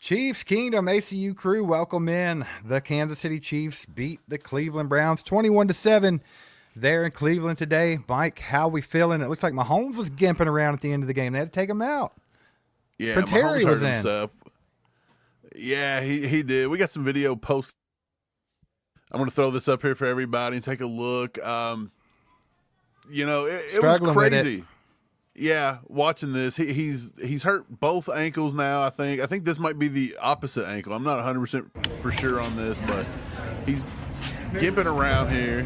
Chiefs Kingdom ACU crew, welcome in. The Kansas City Chiefs beat the Cleveland Browns 21-7 there in Cleveland today. Mike, how we feeling? It looks like Mahomes was gimping around at the end of the game. They had to take him out. Yeah, Prince Mahomes Harry hurt was in. himself. Yeah, he did. We got some video post. I'm going to throw this up here for everybody and take a look. It was crazy. Yeah, watching this, he's hurt both ankles now. I think this might be the opposite ankle. I'm not 100% for sure on this, but he's gimping around here.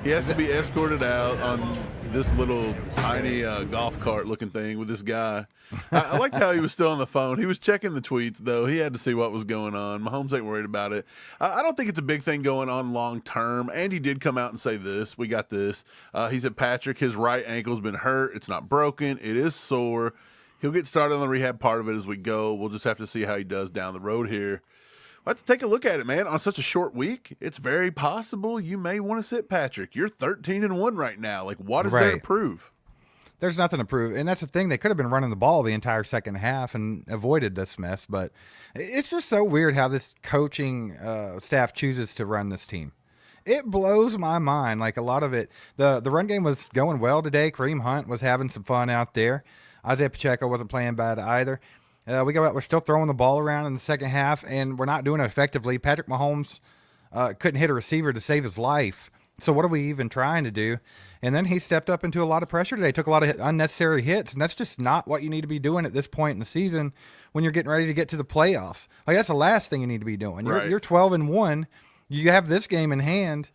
He has to be escorted out on this little tiny golf cart looking thing with this guy. I liked how he was still on the phone. He was checking the tweets, though. He had to see what was going on. Mahomes ain't worried about it. I don't think it's a big thing going on long term. Andy did come out and say this. We got this. He said Patrick, his right ankle's been hurt. It's not broken. It is sore. He'll get started on the rehab part of it as we go. We'll just have to see how he does down the road here. We'll have to take a look at it, man. On such a short week, it's very possible you may want to sit Patrick. You're 13-1 right now. Like, what is there to prove? There's nothing to prove. And that's the thing. They could have been running the ball the entire second half and avoided this mess. But it's just so weird how this coaching staff chooses to run this team. It blows my mind. Like, a lot of it, the run game was going well today. Kareem Hunt was having some fun out there. Isaiah Pacheco wasn't playing bad either. We go out, we're still throwing the ball around in the second half, and we're not doing it effectively. Patrick Mahomes couldn't hit a receiver to save his life. So what are we even trying to do? And then he stepped up into a lot of pressure today, took a lot of unnecessary hits, and that's just not what you need to be doing at this point in the season when you're getting ready to get to the playoffs. Like, that's the last thing you need to be doing. Right. You're 12-1. You have this game in hand.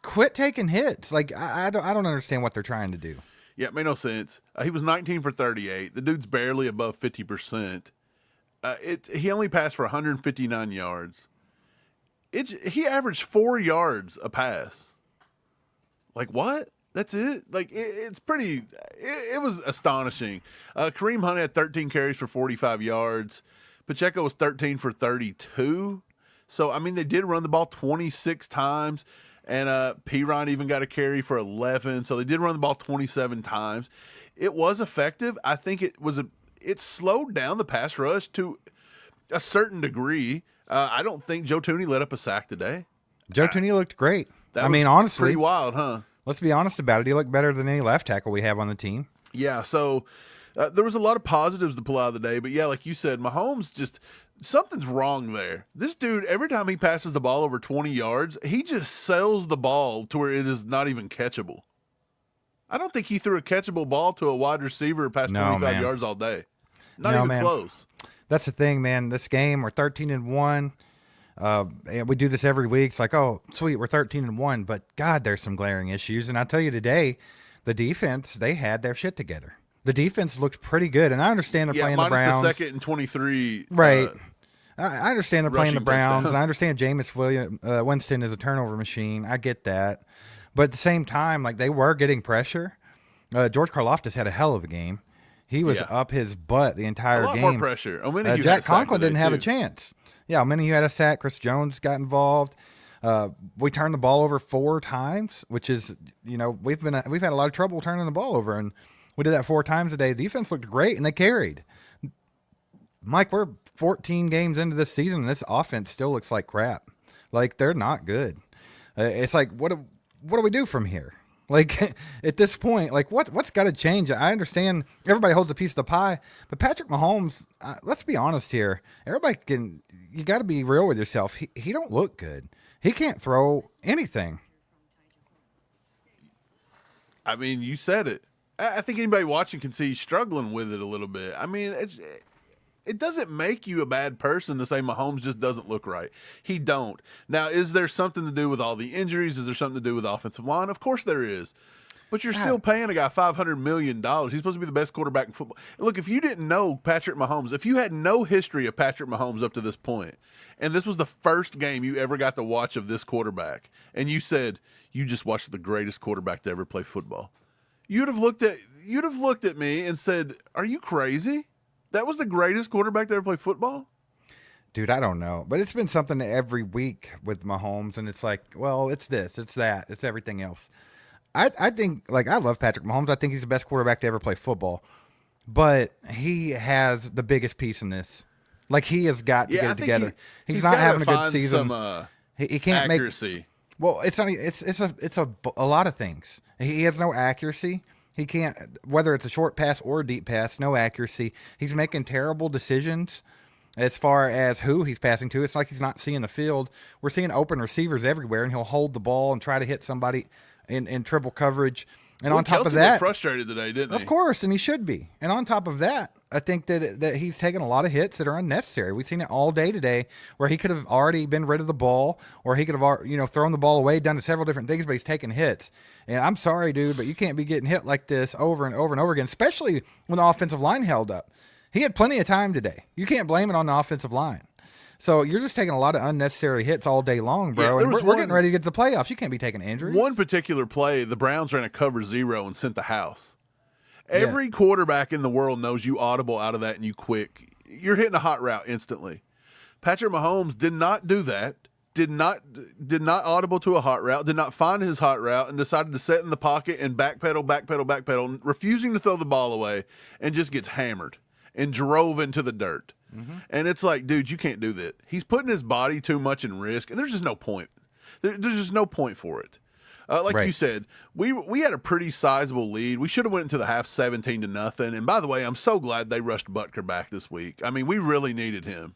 Quit taking hits. Like, I don't understand what they're trying to do. Yeah, it made no sense. He was 19 for 38. The dude's barely above 50%. He only passed for 159 yards. He averaged 4 yards a pass. Like, what? That's it? Like, it's pretty – it was astonishing. Kareem Hunt had 13 carries for 45 yards. Pacheco was 13 for 32. So, I mean, they did run the ball 26 times. And Piron even got a carry for 11. So they did run the ball 27 times. It was effective. I think it slowed down the pass rush to a certain degree. I don't think Joe Thuney let up a sack today. Joe Thuney looked great. I mean, honestly, pretty wild, huh? Let's be honest about it. He looked better than any left tackle we have on the team. Yeah, so there was a lot of positives to pull out of the day. But, yeah, like you said, Mahomes just – something's wrong there. This dude, every time he passes the ball over 20 yards, he just sells the ball to where it is not even catchable. I don't think he threw a catchable ball to a wide receiver past 25 yards all day. Not even close. That's the thing, man. This game, we're 13-1. And we do this every week. It's like, oh, sweet, we're 13-1. But, God, there's some glaring issues. And I tell you today, the defense, they had their shit together. The defense looked pretty good, and I understand they're playing the Browns. The second and 23. Right. I understand they're playing the Browns, and I understand Jameis Winston is a turnover machine. I get that. But at the same time, like, they were getting pressure. George Karlaftis had a hell of a game. He was up his butt the entire game. A lot more pressure. Jack Conklin didn't have a chance. Yeah, Omenihu had a sack. Chris Jones got involved. We turned the ball over 4 times, which is, we've had a lot of trouble turning the ball over, and we did that 4 times today. The defense looked great, and they carried. Mike, we're 14 games into this season, and this offense still looks like crap. Like, they're not good. It's like, what do we do from here? Like, at this point, like, what's got to change? I understand everybody holds a piece of the pie, but Patrick Mahomes, let's be honest here. You got to be real with yourself. He don't look good. He can't throw anything. I mean, you said it. I think anybody watching can see he's struggling with it a little bit. I mean, it doesn't make you a bad person to say Mahomes just doesn't look right. He don't. Now, is there something to do with all the injuries? Is there something to do with offensive line? Of course there is. But you're still paying a guy $500 million. He's supposed to be the best quarterback in football. Look, if you didn't know Patrick Mahomes, if you had no history of Patrick Mahomes up to this point, and this was the first game you ever got to watch of this quarterback, and you said you just watched the greatest quarterback to ever play football, you'd have looked at me and said, "Are you crazy? That was the greatest quarterback to ever play football?" Dude, I don't know. But it's been something every week with Mahomes, and it's like, well, it's this, it's that, it's everything else. I think, like, I love Patrick Mahomes. I think he's the best quarterback to ever play football. but he has the biggest piece in this. Like, he has got to Yeah, get I it think together. He's he's not gotta having a good find season. Some He can't make. accuracy. Well, it's not. It's a lot of things. He has no accuracy. He can't, whether it's a short pass or a deep pass, no accuracy. He's making terrible decisions as far as who he's passing to. It's like he's not seeing the field. We're seeing open receivers everywhere, and he'll hold the ball and try to hit somebody in triple coverage. And Well, on top Kelsey of that, looked frustrated today, didn't he? of course, and he should be. And on top of that, I think that he's taken a lot of hits that are unnecessary. We've seen it all day today, where he could have already been rid of the ball, or he could have thrown the ball away, done several different things, but he's taking hits. And I'm sorry, dude, but you can't be getting hit like this over and over and over again, especially when the offensive line held up. He had plenty of time today. You can't blame it on the offensive line. So you're just taking a lot of unnecessary hits all day long, bro. Yeah, and we're getting ready to get to the playoffs. You can't be taking injuries. One particular play, the Browns ran a cover 0 and sent the house. Every quarterback in the world knows you audible out of that and you quick. You're hitting a hot route instantly. Patrick Mahomes did not do that. Did not audible to a hot route. Did not find his hot route and decided to sit in the pocket and backpedal, refusing to throw the ball away, and just gets hammered and drove into the dirt. Mm-hmm. And it's like, dude, you can't do that. He's putting his body too much in risk, and there's just no point. There's just no point for it. Like Right. you said, we had a pretty sizable lead. We should have went into the half 17-0. And by the way, I'm so glad they rushed Butker back this week. I mean, we really needed him.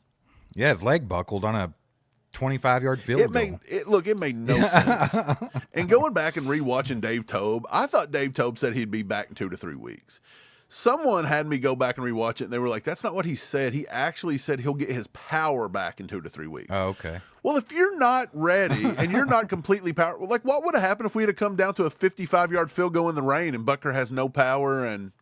Yeah, his leg buckled on a 25-yard field goal. It made no sense. And going back and rewatching Dave Tobe, I thought Dave Tobe said he'd be back in 2 to 3 weeks. Someone had me go back and rewatch it, and they were like, that's not what he said. He actually said he'll get his power back in 2 to 3 weeks. Oh, okay. Well, if you're not ready and you're not completely powerful, like what would have happened if we had come down to a 55-yard field goal in the rain and Butker has no power and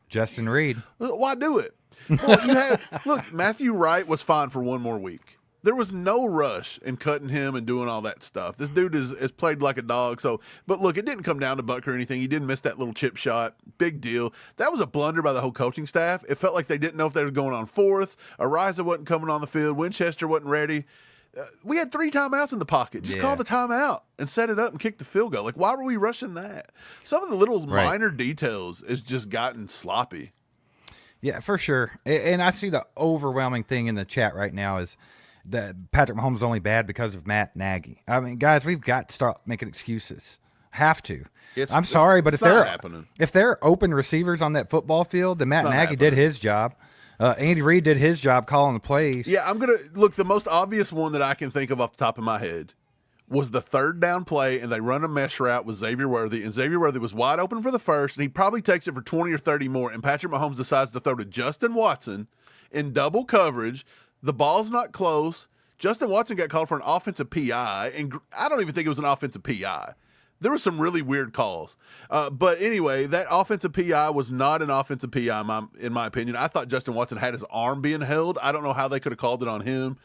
Justin Reed. why do it? Well, look, Matthew Wright was fine for 1 more week. There was no rush in cutting him and doing all that stuff. This dude is played like a dog. So, but look, it didn't come down to Butker or anything. He didn't miss that little chip shot. Big deal. That was a blunder by the whole coaching staff. It felt like they didn't know if they were going on 4th. Ariza wasn't coming on the field. Winchester wasn't ready. We had 3 timeouts in the pocket. Just call the timeout and set it up and kick the field goal. Like, why were we rushing that? Some of the little minor details is just gotten sloppy. Yeah, for sure. And I see the overwhelming thing in the chat right now is that Patrick Mahomes is only bad because of Matt Nagy. I mean, guys, we've got to start making excuses. Have to. I'm sorry, but if there are open receivers on that football field, then Matt Nagy did his job. Andy Reid did his job calling the plays. Yeah, I'm going to look. The most obvious one that I can think of off the top of my head was the 3rd down play, and they run a mesh route with Xavier Worthy, and Xavier Worthy was wide open for the first, and he probably takes it for 20 or 30 more, and Patrick Mahomes decides to throw to Justin Watson in double coverage. The ball's not close. Justin Watson got called for an offensive PI, and I don't even think it was an offensive PI. There were some really weird calls. But anyway, that offensive PI was not an offensive PI, in my opinion. I thought Justin Watson had his arm being held. I don't know how they could have called it on him.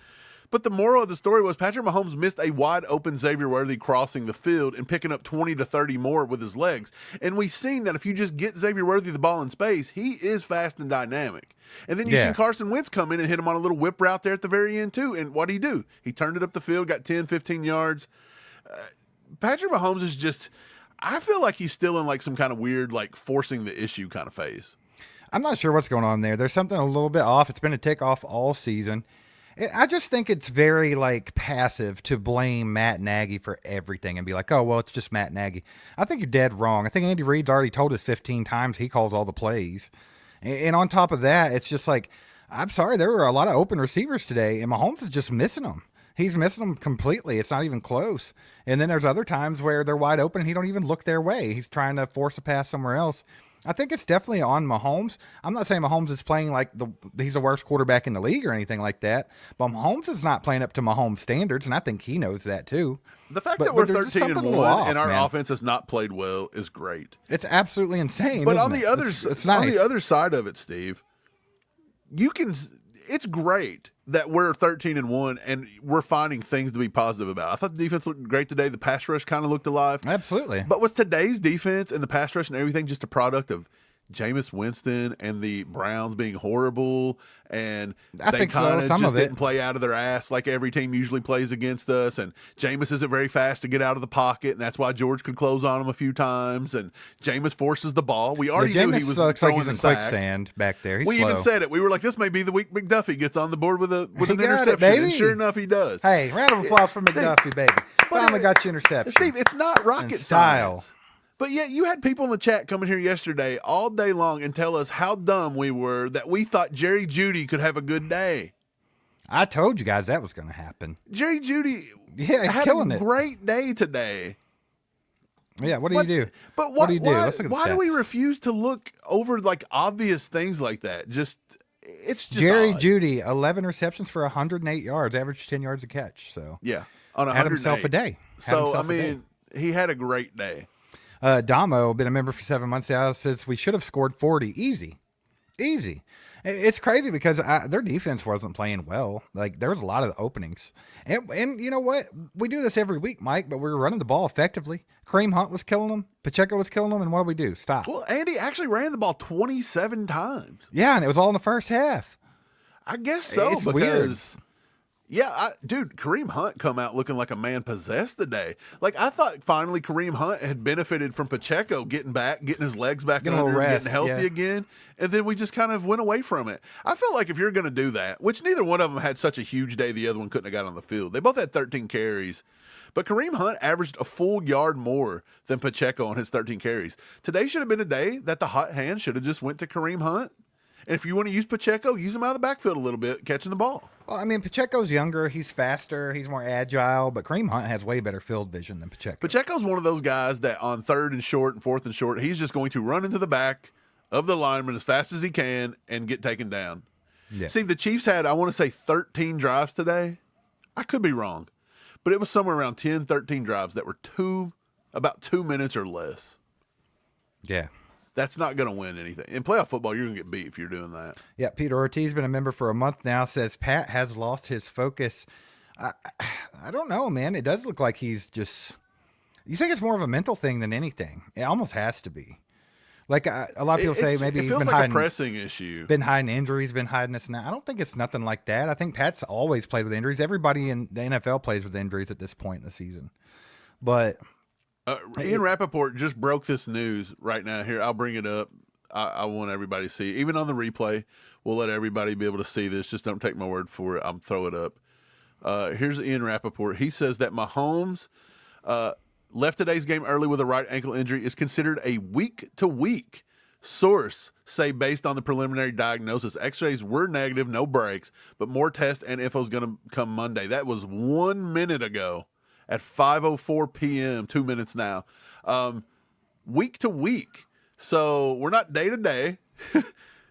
But the moral of the story was Patrick Mahomes missed a wide open Xavier Worthy crossing the field and picking up 20 to 30 more with his legs. And we've seen that if you just get Xavier Worthy the ball in space, he is fast and dynamic. And then you see Carson Wentz come in and hit him on a little whip route there at the very end too. And what did he do? He turned it up the field, got 10, 15 yards. Patrick Mahomes is just, I feel like he's still in like some kind of weird, like forcing the issue kind of phase. I'm not sure what's going on there. There's something a little bit off. It's been a tick off all season. I just think it's very like passive to blame Matt Nagy for everything and be like, oh, well, it's just Matt Nagy. I think you're dead wrong. I think Andy Reid's already told us 15 times he calls all the plays. And on top of that, it's just like, I'm sorry, there were a lot of open receivers today, and Mahomes is just missing them. He's missing them completely. It's not even close. And then there's other times where they're wide open and he don't even look their way. He's trying to force a pass somewhere else. I think it's definitely on Mahomes. I'm not saying Mahomes is playing like he's the worst quarterback in the league or anything like that, but Mahomes is not playing up to Mahomes standards, and I think he knows that too. The fact that we're 13-1 and our offense has not played well is great. It's absolutely insane. But on the other, it's nice. On the other side of it, Steve, it's great that we're 13-1 and we're finding things to be positive about. I thought the defense looked great today. The pass rush kind of looked alive. Absolutely. But was today's defense and the pass rush and everything just a product of Jameis Winston and the Browns being horrible, and I they think so, kind of some just of it. didn't play out of their ass like every team usually plays against us. And Jameis isn't very fast to get out of the pocket, and that's why George could close on him a few times. And Jameis forces the ball. We already knew he was looks throwing like he's the in sack. quicksand back there. He's We slow. even said it. We were like, this may be the week McDuffie gets on the board with an He got it, interception. baby. And sure enough, he does. Hey, round of applause for McDuffie, baby. Finally got you interception. Steve, it's not rocket style. science. But yet you had people in the chat coming here yesterday all day long and tell us how dumb we were that we thought Jerry Jeudy could have a good day. I told you guys that was going to happen. Jerry Jeudy Yeah, he's had killing a it. great day today. Yeah, what do you do? But what do you do? Let's look at the why do we stats. refuse to look over like obvious things like that? It's just Jerry odd. Jeudy, 11 receptions for 108 yards, average 10 yards a catch. So Yeah, on had himself 108. a day. Had So I himself a day. mean, he had a great day. Damo, been a member for 7 months now, says we should have scored 40. Easy. It's crazy because their defense wasn't playing well. Like, there was a lot of openings. And you know what? We do this every week, Mike, but we were running the ball effectively. Kareem Hunt was killing them. Pacheco was killing them. And what do we do? Stop. Well, Andy actually ran the ball 27 times. Yeah, and it was all in the first half. I guess so. It's because, weird. Yeah, dude, Kareem Hunt come out looking like a man possessed today. Like, I thought finally Kareem Hunt had benefited from Pacheco getting his legs back Getting a under, little him, rest, getting healthy yeah. again, and then we just kind of went away from it. I felt like if you're going to do that, which neither one of them had such a huge day, the other one couldn't have got on the field. They both had 13 carries. But Kareem Hunt averaged a full yard more than Pacheco on his 13 carries. Today should have been a day that the hot hand should have just went to Kareem Hunt. And if you want to use Pacheco, use him out of the backfield a little bit, catching the ball. Well, I mean, Pacheco's younger. He's faster. He's more agile. But Kareem Hunt has way better field vision than Pacheco. Pacheco's one of those guys that on 3rd and short and 4th and short, he's just going to run into the back of the lineman as fast as he can and get taken down. Yeah. See, the Chiefs had, I want to say, 13 drives today. I could be wrong. But it was somewhere around 10, 13 drives that were about 2 minutes or less. Yeah. That's not going to win anything. In playoff football, you're going to get beat if you're doing that. Yeah, Peter Ortiz, been a member for a month now, says Pat has lost his focus. I don't know, man. It does look like he's just... You think it's more of a mental thing than anything? It almost has to be. Like, a lot of people say maybe it he's feels been like hiding... a pressing issue. Been hiding injuries, been hiding this and that. I don't think it's nothing like that. I think Pat's always played with injuries. Everybody in the NFL plays with injuries at this point in the season. But... Ian Rappaport just broke this news right now. Here, I'll bring it up. I want everybody to see. Even on the replay, we'll let everybody be able to see this. Just don't take my word for it. I'll throw it up. Here's Ian Rappaport. He says that Mahomes left today's game early with a right ankle injury is considered a week-to-week. Source say based on the preliminary diagnosis, x-rays were negative, no breaks, but more tests and info is going to come Monday. That was 1 minute ago at 5:04 p.m., 2 minutes now. Week to week. So we're not day to day,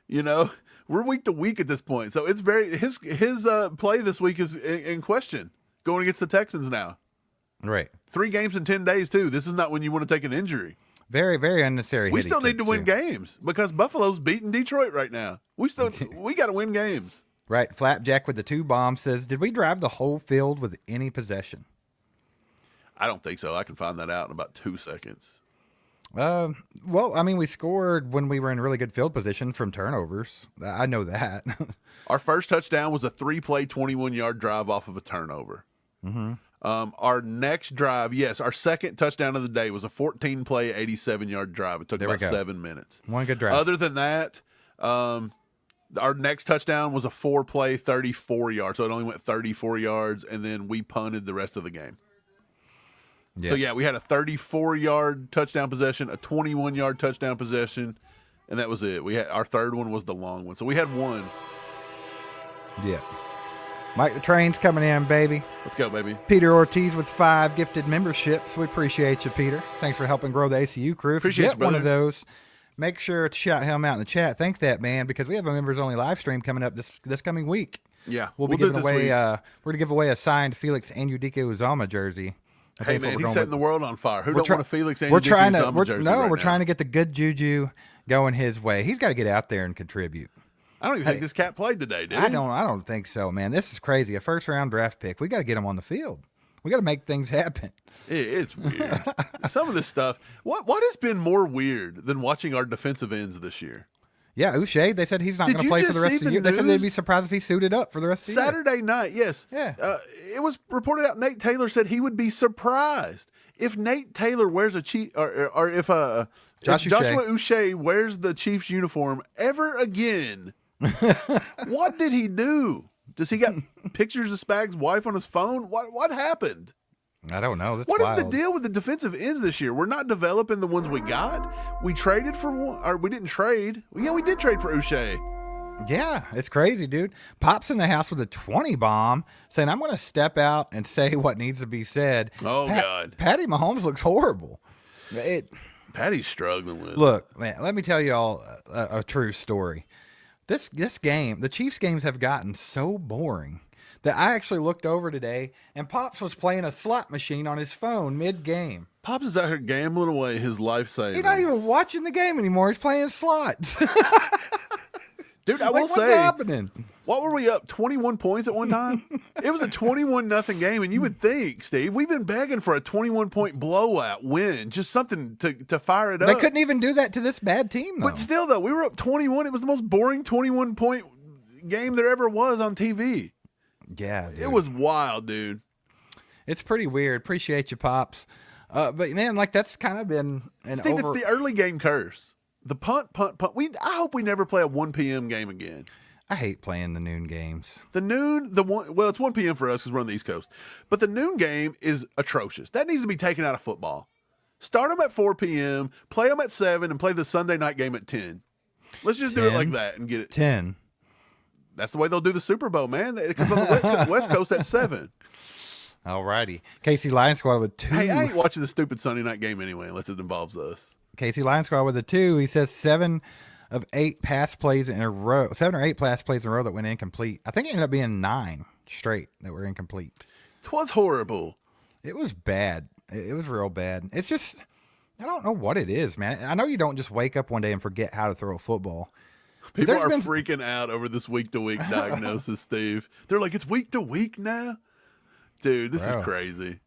you know, we're week to week at this point. So it's his play this week is in question going against the Texans now. Right. 3 games in 10 days too. This is not when you want to take an injury. Very, very unnecessary. We hit he still need to took, win too. games because Buffalo's beating Detroit right now. We got to win games. Right. Flapjack with the 2 bombs says, did we drive the whole field with any possession? I don't think so. I can find that out in about 2 seconds. Well, I mean, we scored when we were in really good field position from turnovers. I know that. Our first touchdown was a 3-play, 21-yard drive off of a turnover. Mm-hmm. Our next drive, yes, our second touchdown of the day was a 14-play, 87-yard drive. It took about 7 minutes. One good drive. Other than that, our next touchdown was a 4-play, 34 yards. So it only went 34 yards, and then we punted the rest of the game. Yeah. So, yeah, we had a 34-yard touchdown possession, a 21-yard touchdown possession, and that was it. Our third one was the long one. So we had one. Yeah. Mike the Train's coming in, baby. Let's go, baby. Peter Ortiz with 5 gifted memberships. We appreciate you, Peter. Thanks for helping grow the ACU crew. If Appreciate you you, get one brother. of those, make sure to shout him out in the chat. Thank that, man, because we have a members-only live stream coming up this coming week. Yeah, We'll be do it giving this away. week. We're going to give away a signed Felix Anudike Uzama jersey. Hey, man, he's setting the world on fire. Who don't want a Felix We're trying to. jersey No, right we're now? trying to get the good juju going his way. He's got to get out there and contribute. I don't even think this cat played today, did he? I don't think so, man. This is crazy. A first-round draft pick. We got to get him on the field. We got to make things happen. It's weird. Some of this stuff. What has been more weird than watching our defensive ends this year? Yeah, Uche, they said he's not Did going to you play for just the rest see of the the year. They said they'd be news? surprised if he suited up for the rest of the year. Saturday night, yes. Yeah. It was reported out Nate Taylor said he would be surprised if Nate Taylor wears a Chief, or if Joshua Uche wears the Chiefs uniform ever again. What did he do? Does he got pictures of Spag's wife on his phone? What happened? I don't know. That's What is wild. the deal with the defensive ends this year? We're not developing the ones we got. We traded for one, or we didn't trade. Yeah, we did trade for Uche. Yeah, it's crazy, dude. Pop's in the house with a 20 bomb saying, I'm going to step out and say what needs to be said. Oh, God. Patty Mahomes looks horrible. Patty's struggling with it. Look, man, let me tell you all a true story. This game, the Chiefs games have gotten so boring that I actually looked over today and Pops was playing a slot machine on his phone mid-game. Pops is out here gambling away his life savings. He's not even watching the game anymore. He's playing slots. Dude, I Like, will what's say, happening? what were we up? 21 points at one time? It was a 21-0 game, and you would think, Steve, we've been begging for a 21-point blowout win, just something to fire it up. They couldn't even do that to this bad team, though. But still, though, we were up 21. It was the most boring 21-point game there ever was on TV. Yeah, dude. It was wild, dude. It's pretty weird. Appreciate you, Pops. But, man, like, that's kind of been an Steve, it's the early game curse. The punt. I hope we never play a 1 p.m. game again. I hate playing the noon games. The noon, well, it's 1 p.m. for us because we're on the East Coast. But the noon game is atrocious. That needs to be taken out of football. Start them at 4 p.m., play them at 7, and play the Sunday night game at 10. Let's just do it like that and get it. 10. That's the way they'll do the Super Bowl, man. Because on the West Coast, that's 7. All righty. Casey Lion Squad with 2. Hey, I ain't watching the stupid Sunday night game anyway unless it involves us. Casey Lion Squad with a 2. He says 7 of 8 pass plays in a row. 7 or 8 pass plays in a row that went incomplete. I think it ended up being 9 straight that were incomplete. It was horrible. It was bad. It was real bad. It's just, I don't know what it is, man. I know you don't just wake up one day and forget how to throw a football. People are freaking out over this week-to-week diagnosis, Steve. They're like, it's week-to-week now? Dude, this is crazy.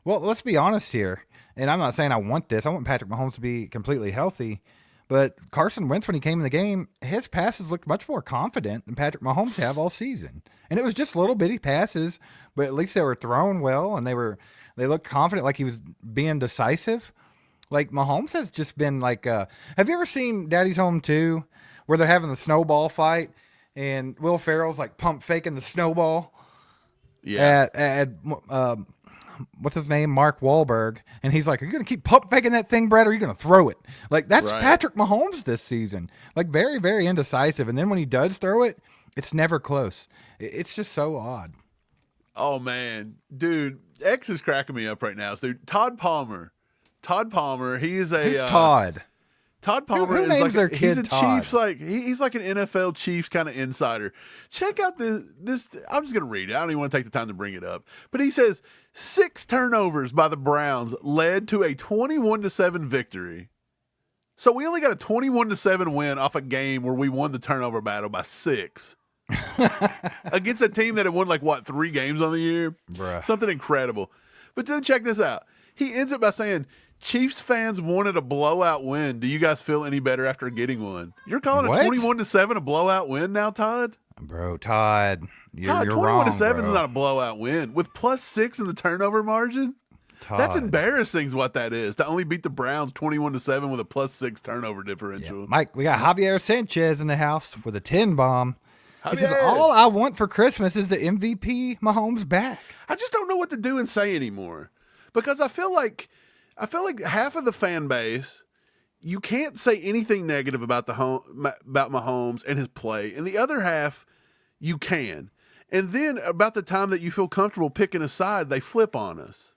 Well, let's be honest here. And I'm not saying I want this. I want Patrick Mahomes to be completely healthy. But Carson Wentz, when he came in the game, his passes looked much more confident than Patrick Mahomes have all season. And it was just little bitty passes, but at least they were thrown well, and they looked confident, like he was being decisive. Like Mahomes has just been like, have you ever seen Daddy's Home 2, where they're having the snowball fight, and Will Ferrell's like pump faking the snowball? Yeah. At what's his name? Mark Wahlberg. And he's like, are you going to keep pump faking that thing, Brad, or are you going to throw it? Like, that's Right. Patrick Mahomes this season. Like, very, very indecisive. And then when he does throw it, it's never close. It's just so odd. Oh, man. Dude, X is cracking me up right now. So, dude, Todd Palmer, he is a... Who's Todd? Todd Palmer Who is names like their he's kid a Todd? Chiefs, like he's like an NFL Chiefs kind of insider. Check out this. I'm just gonna read it. I don't even want to take the time to bring it up. But he says 6 turnovers by the Browns led to a 21-7 victory. So we only got a 21-7 win off a game where we won the turnover battle by 6 against a team that had won 3 games on the year. Bruh. Something incredible. But then check this out. He ends up by saying, Chiefs fans wanted a blowout win. Do you guys feel any better after getting one? You're calling What? a 21-7 a blowout win now, Todd? Bro, Todd, you're 21-7 is bro. not a blowout win. With +6 in the turnover margin? Todd. That's embarrassing is what that is. To only beat the Browns 21-7 with a +6 turnover differential. Yeah. Mike, we got Javier Sanchez in the house with a 10 bomb. He says, Javier. all I want for Christmas is the MVP Mahomes back. I just don't know what to do and say anymore. Because I feel like half of the fan base, you can't say anything negative about about Mahomes and his play, and the other half you can. And then about the time that you feel comfortable picking a side, they flip on us.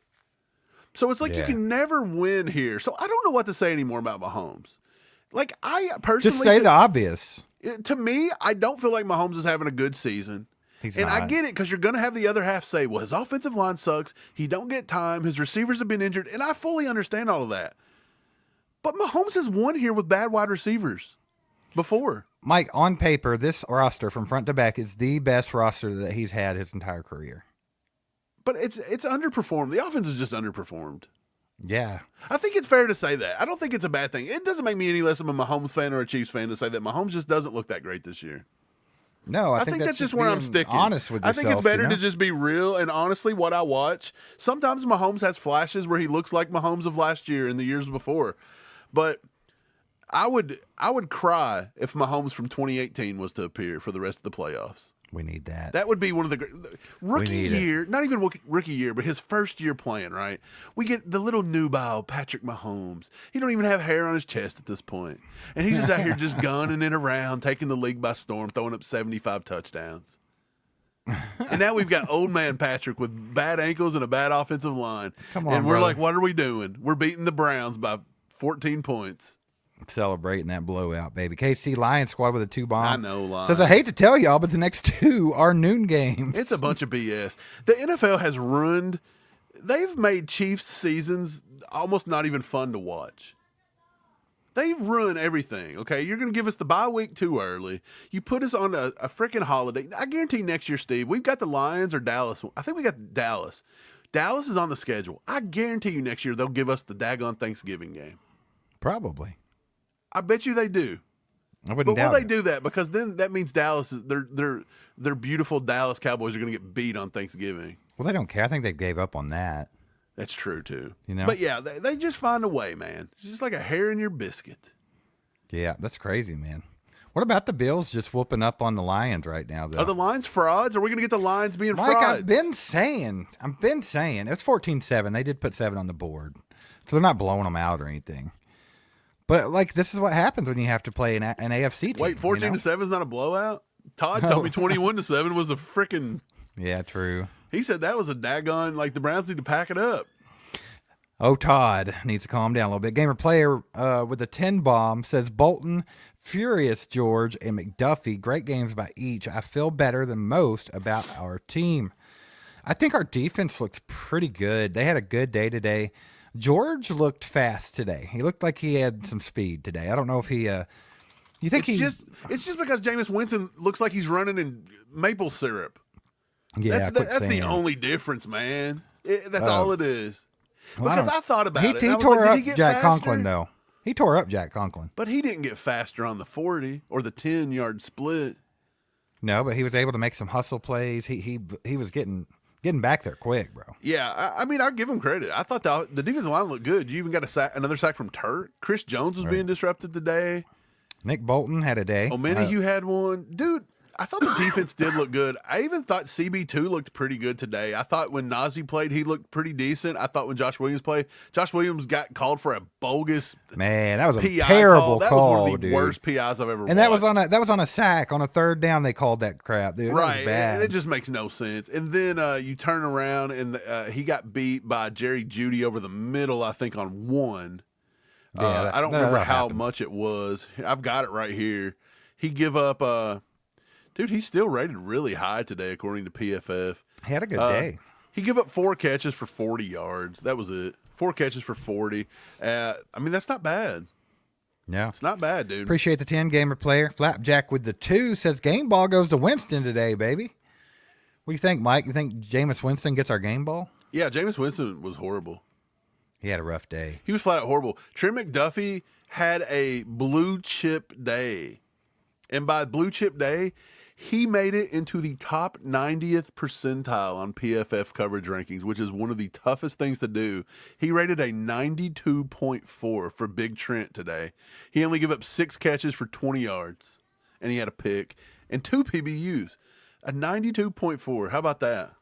So it's like you can never win here. So I don't know what to say anymore about Mahomes. Like, I personally Just say the obvious. to me, I don't feel like Mahomes is having a good season. He's And not. I get it, because you're going to have the other half say, well, his offensive line sucks. He don't get time. His receivers have been injured. And I fully understand all of that. But Mahomes has won here with bad wide receivers before. Mike, on paper, this roster from front to back is the best roster that he's had his entire career. But it's underperformed. The offense is just underperformed. Yeah. I think it's fair to say that. I don't think it's a bad thing. It doesn't make me any less of a Mahomes fan or a Chiefs fan to say that Mahomes just doesn't look that great this year. No, I think that's just where I'm sticking. Honest with yourself, I think it's better to just be real. And honestly, what I watch, sometimes Mahomes has flashes where he looks like Mahomes of last year and the years before. But I would cry if Mahomes from 2018 was to appear for the rest of the playoffs. We need that. That would be one of the rookie year, not even rookie year, but his first year playing, right? We get the little nubile Patrick Mahomes. He don't even have hair on his chest at this point. And he's just out here just gunning it around, taking the league by storm, throwing up 75 touchdowns. And now we've got old man Patrick with bad ankles and a bad offensive line. Come on, and we're brother. like, what are we doing? We're beating the Browns by 14 points. Celebrating that blowout, baby. KC Lions squad with a 2-bomb. I know, Lions. Says, I hate to tell y'all, but the next 2 are noon games. It's a bunch of BS. The NFL has ruined. They've made Chiefs seasons almost not even fun to watch. They ruin everything, okay? You're going to give us the bye week too early. You put us on a freaking holiday. I guarantee next year, Steve, we've got the Lions or Dallas. I think we got Dallas. Dallas is on the schedule. I guarantee you next year they'll give us the daggone Thanksgiving game. Probably. I bet you they do. I wouldn't But doubt will they it. do that? Because then that means Dallas, their beautiful Dallas Cowboys are going to get beat on Thanksgiving. Well, they don't care. I think they gave up on that. That's true, too. You know? But, yeah, they just find a way, man. It's just like a hair in your biscuit. Yeah, that's crazy, man. What about the Bills just whooping up on the Lions right now, though? Are the Lions frauds? Are we going to get the Lions being Mike, frauds? I've been saying. It's 14-7. They did put 7 on the board. So they're not blowing them out or anything. But, like, this is what happens when you have to play an AFC team. Wait, 14-7 is not a blowout? Todd No. told me 21-7 was the freaking. Yeah, true. He said that was a daggone, like the Browns need to pack it up. Oh, Todd needs to calm down a little bit. Gamer player with a 10-bomb says, Bolton, Furious, George, and McDuffie, great games by each. I feel better than most about our team. I think our defense looked pretty good. They had a good day today. George looked fast today. He looked like he had some speed today. I don't know if he you think It's just because Jameis Winston looks like he's running in maple syrup. Yeah, That's the only difference, man. That's all it is. Well, Because I thought about it. He and I was tore like, up did he get Jack faster? Conklin, though. He tore up Jack Conklin. But he didn't get faster on the 40 or the 10-yard split. No, but he was able to make some hustle plays. He was getting back there quick, bro. Yeah, I mean, I give him credit. I thought the defensive line looked good. You even got another sack from Turk. Chris Jones was being disrupted today. Nick Bolton had a day. Omenihu had one. Dude, I thought the defense did look good. I even thought CB2 looked pretty good today. I thought when Najee played, he looked pretty decent. I thought when Josh Williams played, Josh Williams got called for a bogus Man, that was a PI terrible call. That call, was one of the dude. worst PIs I've ever watched. And that was on a sack on a 3rd down. They called that crap, dude. That right, was bad. and it just makes no sense. And then you turn around and he got beat by Jerry Jeudy over the middle, I think, on one. Yeah, I don't remember how happened. much it was. I've got it right here. He give up. Dude, he's still rated really high today, according to PFF. He had a good day. He gave up 4 catches for 40 yards. That was it. 4 catches for 40. I mean, that's not bad. Yeah. It's not bad, dude. Appreciate the 10 gamer player. Flapjack with the 2 says game ball goes to Winston today, baby. What do you think, Mike? You think Jameis Winston gets our game ball? Yeah, Jameis Winston was horrible. He had a rough day. He was flat out horrible. Trent McDuffie had a blue chip day. And by blue chip day, he made it into the top 90th percentile on PFF coverage rankings, which is one of the toughest things to do. He rated a 92.4 for Big Trent today. He only gave up 6 catches for 20 yards, and he had a pick and 2 PBUs. A 92.4. How about that?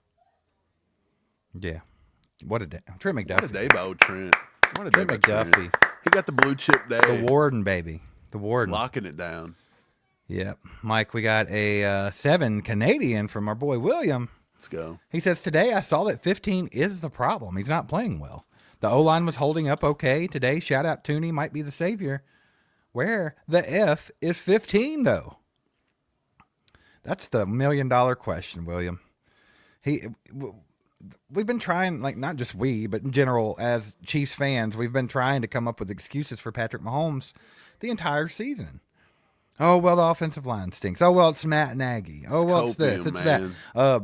Yeah. What a day. Trent McDuffie. What a day by old Trent. What a day Trent by McDuffie. Trent. He got the blue chip day. The Warden, baby. The Warden. Locking it down. Yep. Mike, we got a 7 Canadian from our boy William. Let's go. He says, today I saw that 15 is the problem. He's not playing well. The O-line was holding up okay today. Shout out Tooney, might be the savior. Where the F is 15, though? That's the $1 million question, William. We've been trying, like, not just we, but in general, as Chiefs fans, we've been trying to come up with excuses for Patrick Mahomes the entire season. Oh, well, the offensive line stinks. Oh, well, it's Matt Nagy. Oh, well, it's this, copium, it's man. that.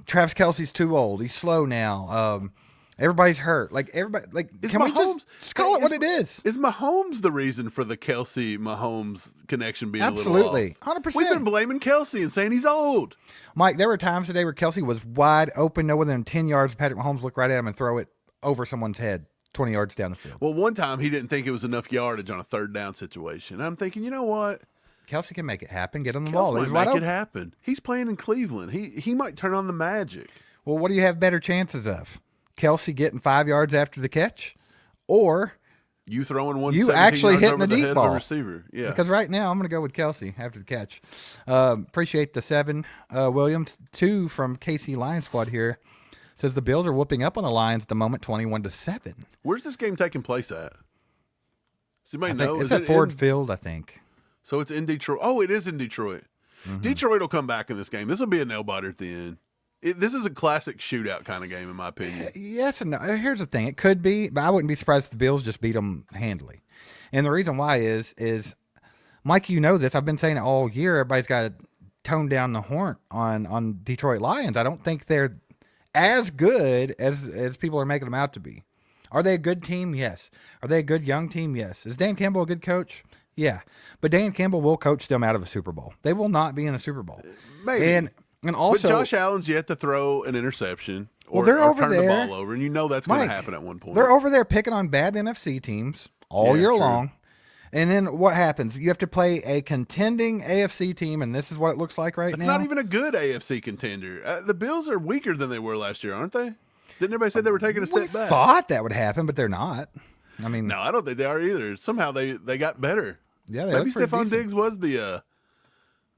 Travis Kelce's too old. He's slow now. Everybody's hurt. Like everybody, like can we just call it what it is? Is Mahomes the reason for the Kelsey Mahomes connection being absolutely a little off? 100%? We've been blaming Kelsey and saying he's old. Mike, there were times today where Kelsey was wide open, no more than 10 yards. Patrick Mahomes looked right at him and throw it over someone's head 20 yards down the field. Well, one time he didn't think it was enough yardage on a third down situation. I'm thinking, you know what? Kelsey can make it happen. Get him the Kelsey ball. He's might wide make open. it happen. He's playing in Cleveland. He might turn on the magic. Well, what do you have better chances of? Kelsey getting 5 yards after the catch, or you throwing one you actually hitting over a the deep head ball? Of the receiver. Yeah. Because right now I'm going to go with Kelsey after the catch. Appreciate the 7. Williams 2 from KC Lion Squad here says the Bills are whooping up on the Lions at the moment, 21-7. Where's this game taking place at? Does anybody know? It's at Ford Field, I think. So it's in Detroit. Oh, it is in Detroit. Mm-hmm. Detroit will come back in this game. This will be a nail biter at the end. This is a classic shootout kind of game, in my opinion. Yes and no. Here's the thing. It could be, but I wouldn't be surprised if the Bills just beat them handily. And the reason why is Mike, you know this. I've been saying it all year. Everybody's got to tone down the horn on Detroit Lions. I don't think they're as good as people are making them out to be. Are they a good team? Yes. Are they a good young team? Yes. Is Dan Campbell a good coach? Yeah. But Dan Campbell will coach them out of a Super Bowl. They will not be in a Super Bowl. Maybe. And also, but Josh Allen's yet to throw an interception or, they're over turn there, the ball over, and you know that's going to happen at one point. They're over there picking on bad NFC teams all year long. And then what happens? You have to play a contending AFC team, and this is what it looks like right now. It's not even a good AFC contender. The Bills are weaker than they were last year, aren't they? Didn't everybody say they were taking a step back? Thought that would happen, but they're not. I mean, no, I don't think they are either. Somehow they got better. Yeah, maybe Stephon Diggs was the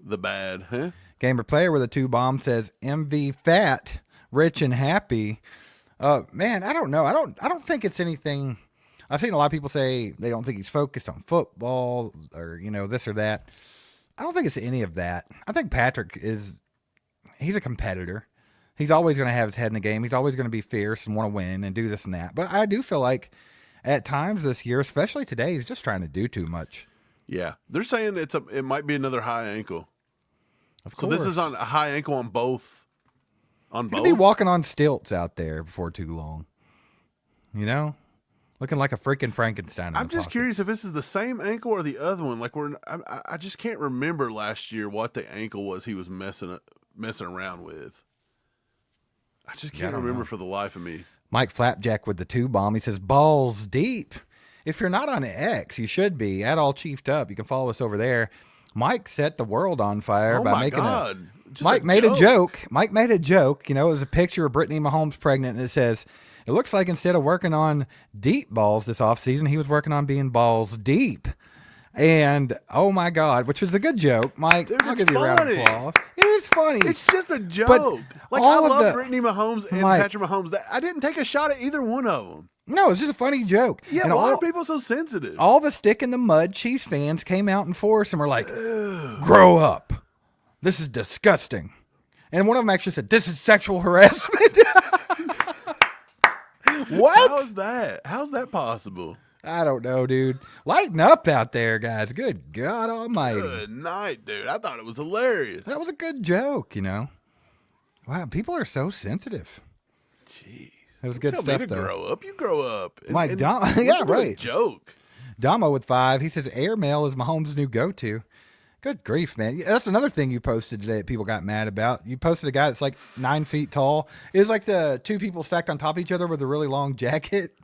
bad, huh? Gamer player with a 2 bomb says MV fat, rich and happy. Man, I don't know. I don't think it's anything. I've seen a lot of people say they don't think he's focused on football or this or that. I don't think it's any of that. I think Patrick he's a competitor. He's always going to have his head in the game. He's always going to be fierce and want to win and do this and that. But I do feel like at times this year, especially today, he's just trying to do too much. Yeah, they're saying it might be another high ankle. Of course. So this is on a high ankle on both. On both. He'll be walking on stilts out there before too long. Looking like a freaking Frankenstein. I'm just curious if this is the same ankle or the other one. Like I just can't remember last year what the ankle was he was messing around with. I just can't remember for the life of me. Mike Flapjack with the 2 bomb. He says balls deep. If you're not on X, you should be. At All Chiefed Up. You can follow us over there. Mike set the world on fire by making Mike made a joke. Mike made a joke. It was a picture of Brittany Mahomes pregnant, and it says, it looks like instead of working on deep balls this offseason, he was working on being balls deep. And, oh, my God, which was a good joke. Mike, dude, I'll give you a round of applause. It is funny. It's just a joke. Like, I love Brittany Mahomes and Patrick Mahomes. I didn't take a shot at either one of them. No, it's just a funny joke. Yeah, and why are people so sensitive? All the stick in the mud Chiefs fans came out in force and were like, grow up. This is disgusting. And one of them actually said, this is sexual harassment. What? How's that? How's that possible? I don't know, dude. Lighten up out there, guys. Good God almighty. Good night, dude. I thought it was hilarious. That was a good joke, Wow, people are so sensitive. Jeez. It was good stuff, though. Grow up. You grow up. Mike, yeah, right. A joke. Damo with 5. He says airmail is Mahomes' new go-to. Good grief, man. That's another thing you posted today that people got mad about. You posted a guy that's like 9 feet tall. It was like the 2 people stacked on top of each other with a really long jacket.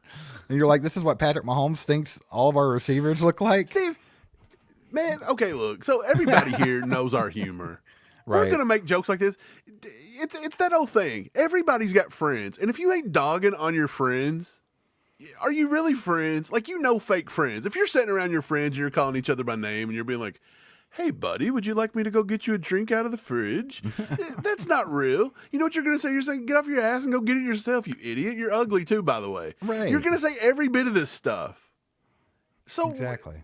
And you're like, this is what Patrick Mahomes thinks all of our receivers look like. Steve, man, okay, look. So everybody here knows our humor. Right. We're going to make jokes like this. It's that old thing. Everybody's got friends. And if you ain't dogging on your friends, are you really friends? Like, fake friends. If you're sitting around your friends and you're calling each other by name and you're being like, hey, buddy, would you like me to go get you a drink out of the fridge? That's not real. You know what you're going to say? You're saying, get off your ass and go get it yourself, you idiot. You're ugly, too, by the way. Right. You're going to say every bit of this stuff. So exactly.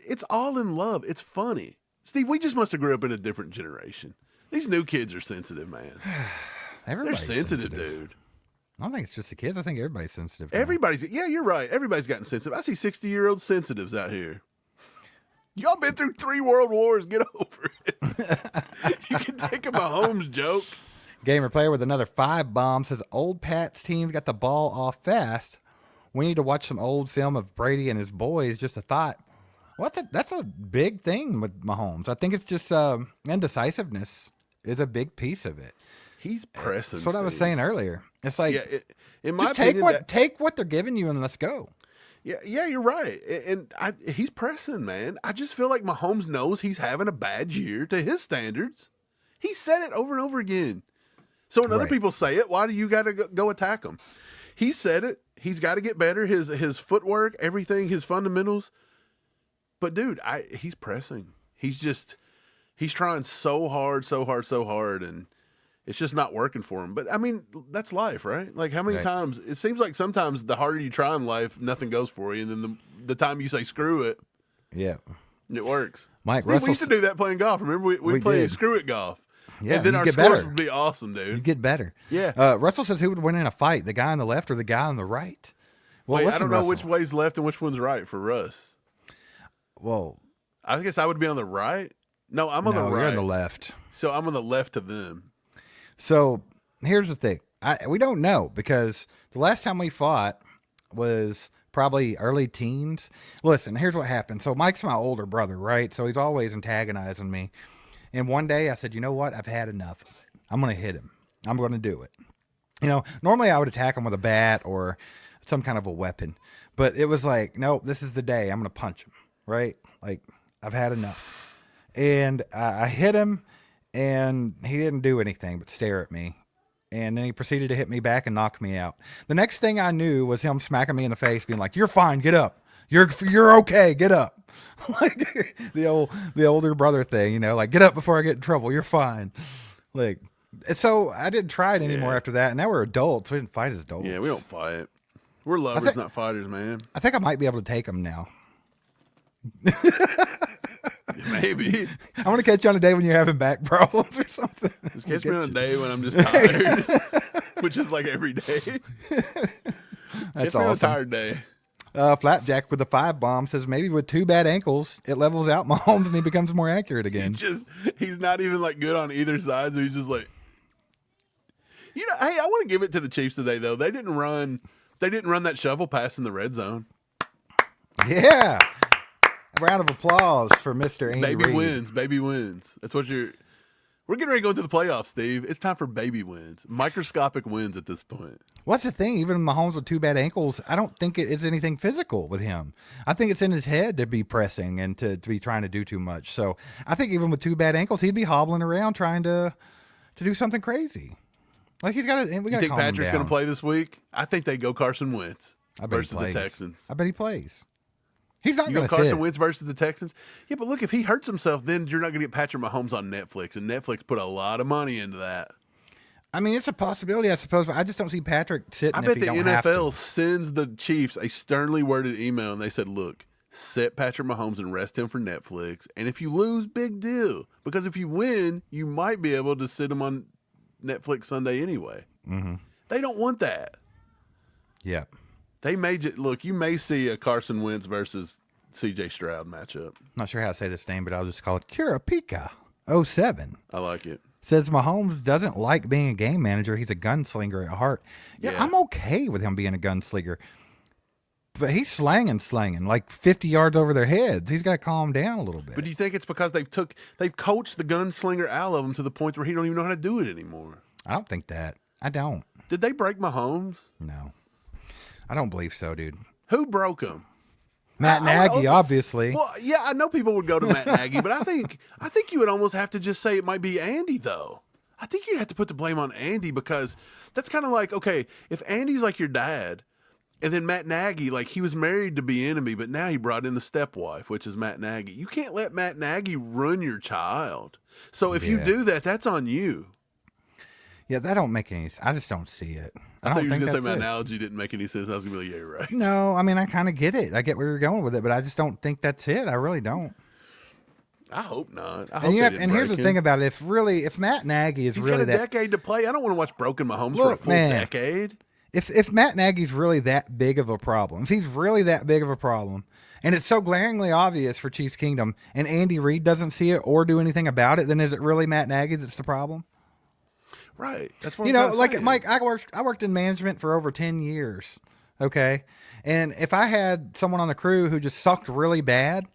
It's all in love. It's funny. Steve, we just must have grew up in a different generation. These new kids are sensitive, man. They're sensitive, dude. I don't think it's just the kids. I think everybody's sensitive. Yeah, you're right. Everybody's gotten sensitive. I see 60-year-old sensitives out here. Y'all been through 3 world wars. Get over it. You can take a Mahomes joke. Gamer player with another 5 bombs says old Pat's team got the ball off fast. We need to watch some old film of Brady and his boys. Just a thought. Well, that's a big thing with Mahomes. I think it's just indecisiveness is a big piece of it. He's pressing. That's what I was saying earlier. It's like, in my just opinion, take what they're giving you and let's go. Yeah, you're right. And he's pressing, man. I just feel like Mahomes knows he's having a bad year to his standards. He said it over and over again. So when other people say it, why do you got to go attack him? He said it. He's got to get better. His footwork, everything, his fundamentals. But dude, he's pressing. He's trying so hard, and it's just not working for him. But I mean, that's life, right? Like how many times it seems like sometimes the harder you try in life, nothing goes for you, and then the time you say screw it, it works. Mike, Steve, we used to do that playing golf. Remember we played screw it golf. Yeah, and then our scores would be awesome, dude. You get better. Yeah. Russell says who would win in a fight, the guy on the left or the guy on the right? Well, Wait, listen, I don't know Russell. which way's left and which one's right for Russ. Well, I guess I would be on the right. No, I'm on the right. You're on the left. So I'm on the left of them. So here's the thing. We don't know because the last time we fought was probably early teens. Listen, here's what happened. So Mike's my older brother, right? So he's always antagonizing me. And one day I said, you know what? I've had enough of it. I'm going to hit him. I'm going to do it. You know, normally I would attack him with a bat or some kind of a weapon. But it was like, no, this is the day. I'm going to punch him, right? Like, I've had enough. And I hit him, and he didn't do anything but stare at me. And then he proceeded to hit me back and knock me out. The next thing I knew was him smacking me in the face, being like, "You're fine, get up. You're okay, get up." Like the older brother thing, you know, like, get up before I get in trouble. You're fine. Like, so I didn't try it anymore after that. And now we're adults. We didn't fight as adults. Yeah, we don't fight. We're lovers, not fighters, man. I think I might be able to take him now. Maybe. I'm going to catch you on a day when you're having back problems or something. Just catch me on a day when I'm just tired, which is like every day. That's awesome. On a tired day. Flapjack with the 5 bomb says maybe with 2 bad ankles, it levels out Mahomes and he becomes more accurate again. He's not even like good on either side, so he's just like, you know. Hey, I want to give it to the Chiefs today though. They didn't run that shovel pass in the red zone. Yeah. A round of applause for Mr. Andy Reid. Baby wins. That's what we're getting ready to go into the playoffs, Steve. It's time for baby wins. Microscopic wins at this point. What's the thing? Even Mahomes with 2 bad ankles, I don't think it is anything physical with him. I think it's in his head to be pressing and to be trying to do too much. So I think even with 2 bad ankles, he'd be hobbling around trying to do something crazy. Like he's got to. You think Patrick's going to play this week? I think they go Carson Wentz versus the Texans. I bet he plays. He's not going to Carson Wentz versus the Texans. Yeah, but look, if he hurts himself, then you're not going to get Patrick Mahomes on Netflix, and Netflix put a lot of money into that. I mean, it's a possibility, I suppose, but I just don't see Patrick sitting. I bet the NFL sends the Chiefs a sternly worded email, and they said, "Look, set Patrick Mahomes and rest him for Netflix. And if you lose, big deal, because if you win, you might be able to sit him on Netflix Sunday anyway." Mm-hmm. They don't want that. Yeah. They may look. You may see a Carson Wentz versus C.J. Stroud matchup. Not sure how to say this name, but I'll just call it Kurapika 07. I like it. Says Mahomes doesn't like being a game manager. He's a gunslinger at heart. Yeah, I'm okay with him being a gunslinger, but he's slanging like 50 yards over their heads. He's got to calm down a little bit. But do you think it's because they've coached the gunslinger out of him to the point where he don't even know how to do it anymore? I don't think that. I don't. Did they break Mahomes? No. I don't believe so, dude. Who broke him? Matt Nagy, obviously. Well, yeah, I know people would go to Matt Nagy, but I think you would almost have to just say it might be Andy, though. I think you'd have to put the blame on Andy, because that's kind of like, okay, if Andy's like your dad, and then Matt Nagy, like, he was married to be enemy, but now he brought in the stepwife, which is Matt Nagy. You can't let Matt Nagy ruin your child. So if you do that, that's on you. Yeah, that don't make any sense. I just don't see it. I thought you were going to say my analogy didn't make any sense. I was going to be like, yeah, you're right. No, I mean, I kind of get it. I get where you're going with it, but I just don't think that's it. I really don't. I hope not. And here's the thing about it. If Matt Nagy is He's really got a decade to play. I don't want to watch broken Mahomes for a full decade. If Matt Nagy's really that big of a problem, if he's really that big of a problem, and it's so glaringly obvious for Chiefs Kingdom, and Andy Reid doesn't see it or do anything about it, then is it really Matt Nagy that's the problem? Right. That's what You I'm know, trying to like say. Mike, I worked in management for over 10 years. Okay. And if I had someone on the crew who just sucked really bad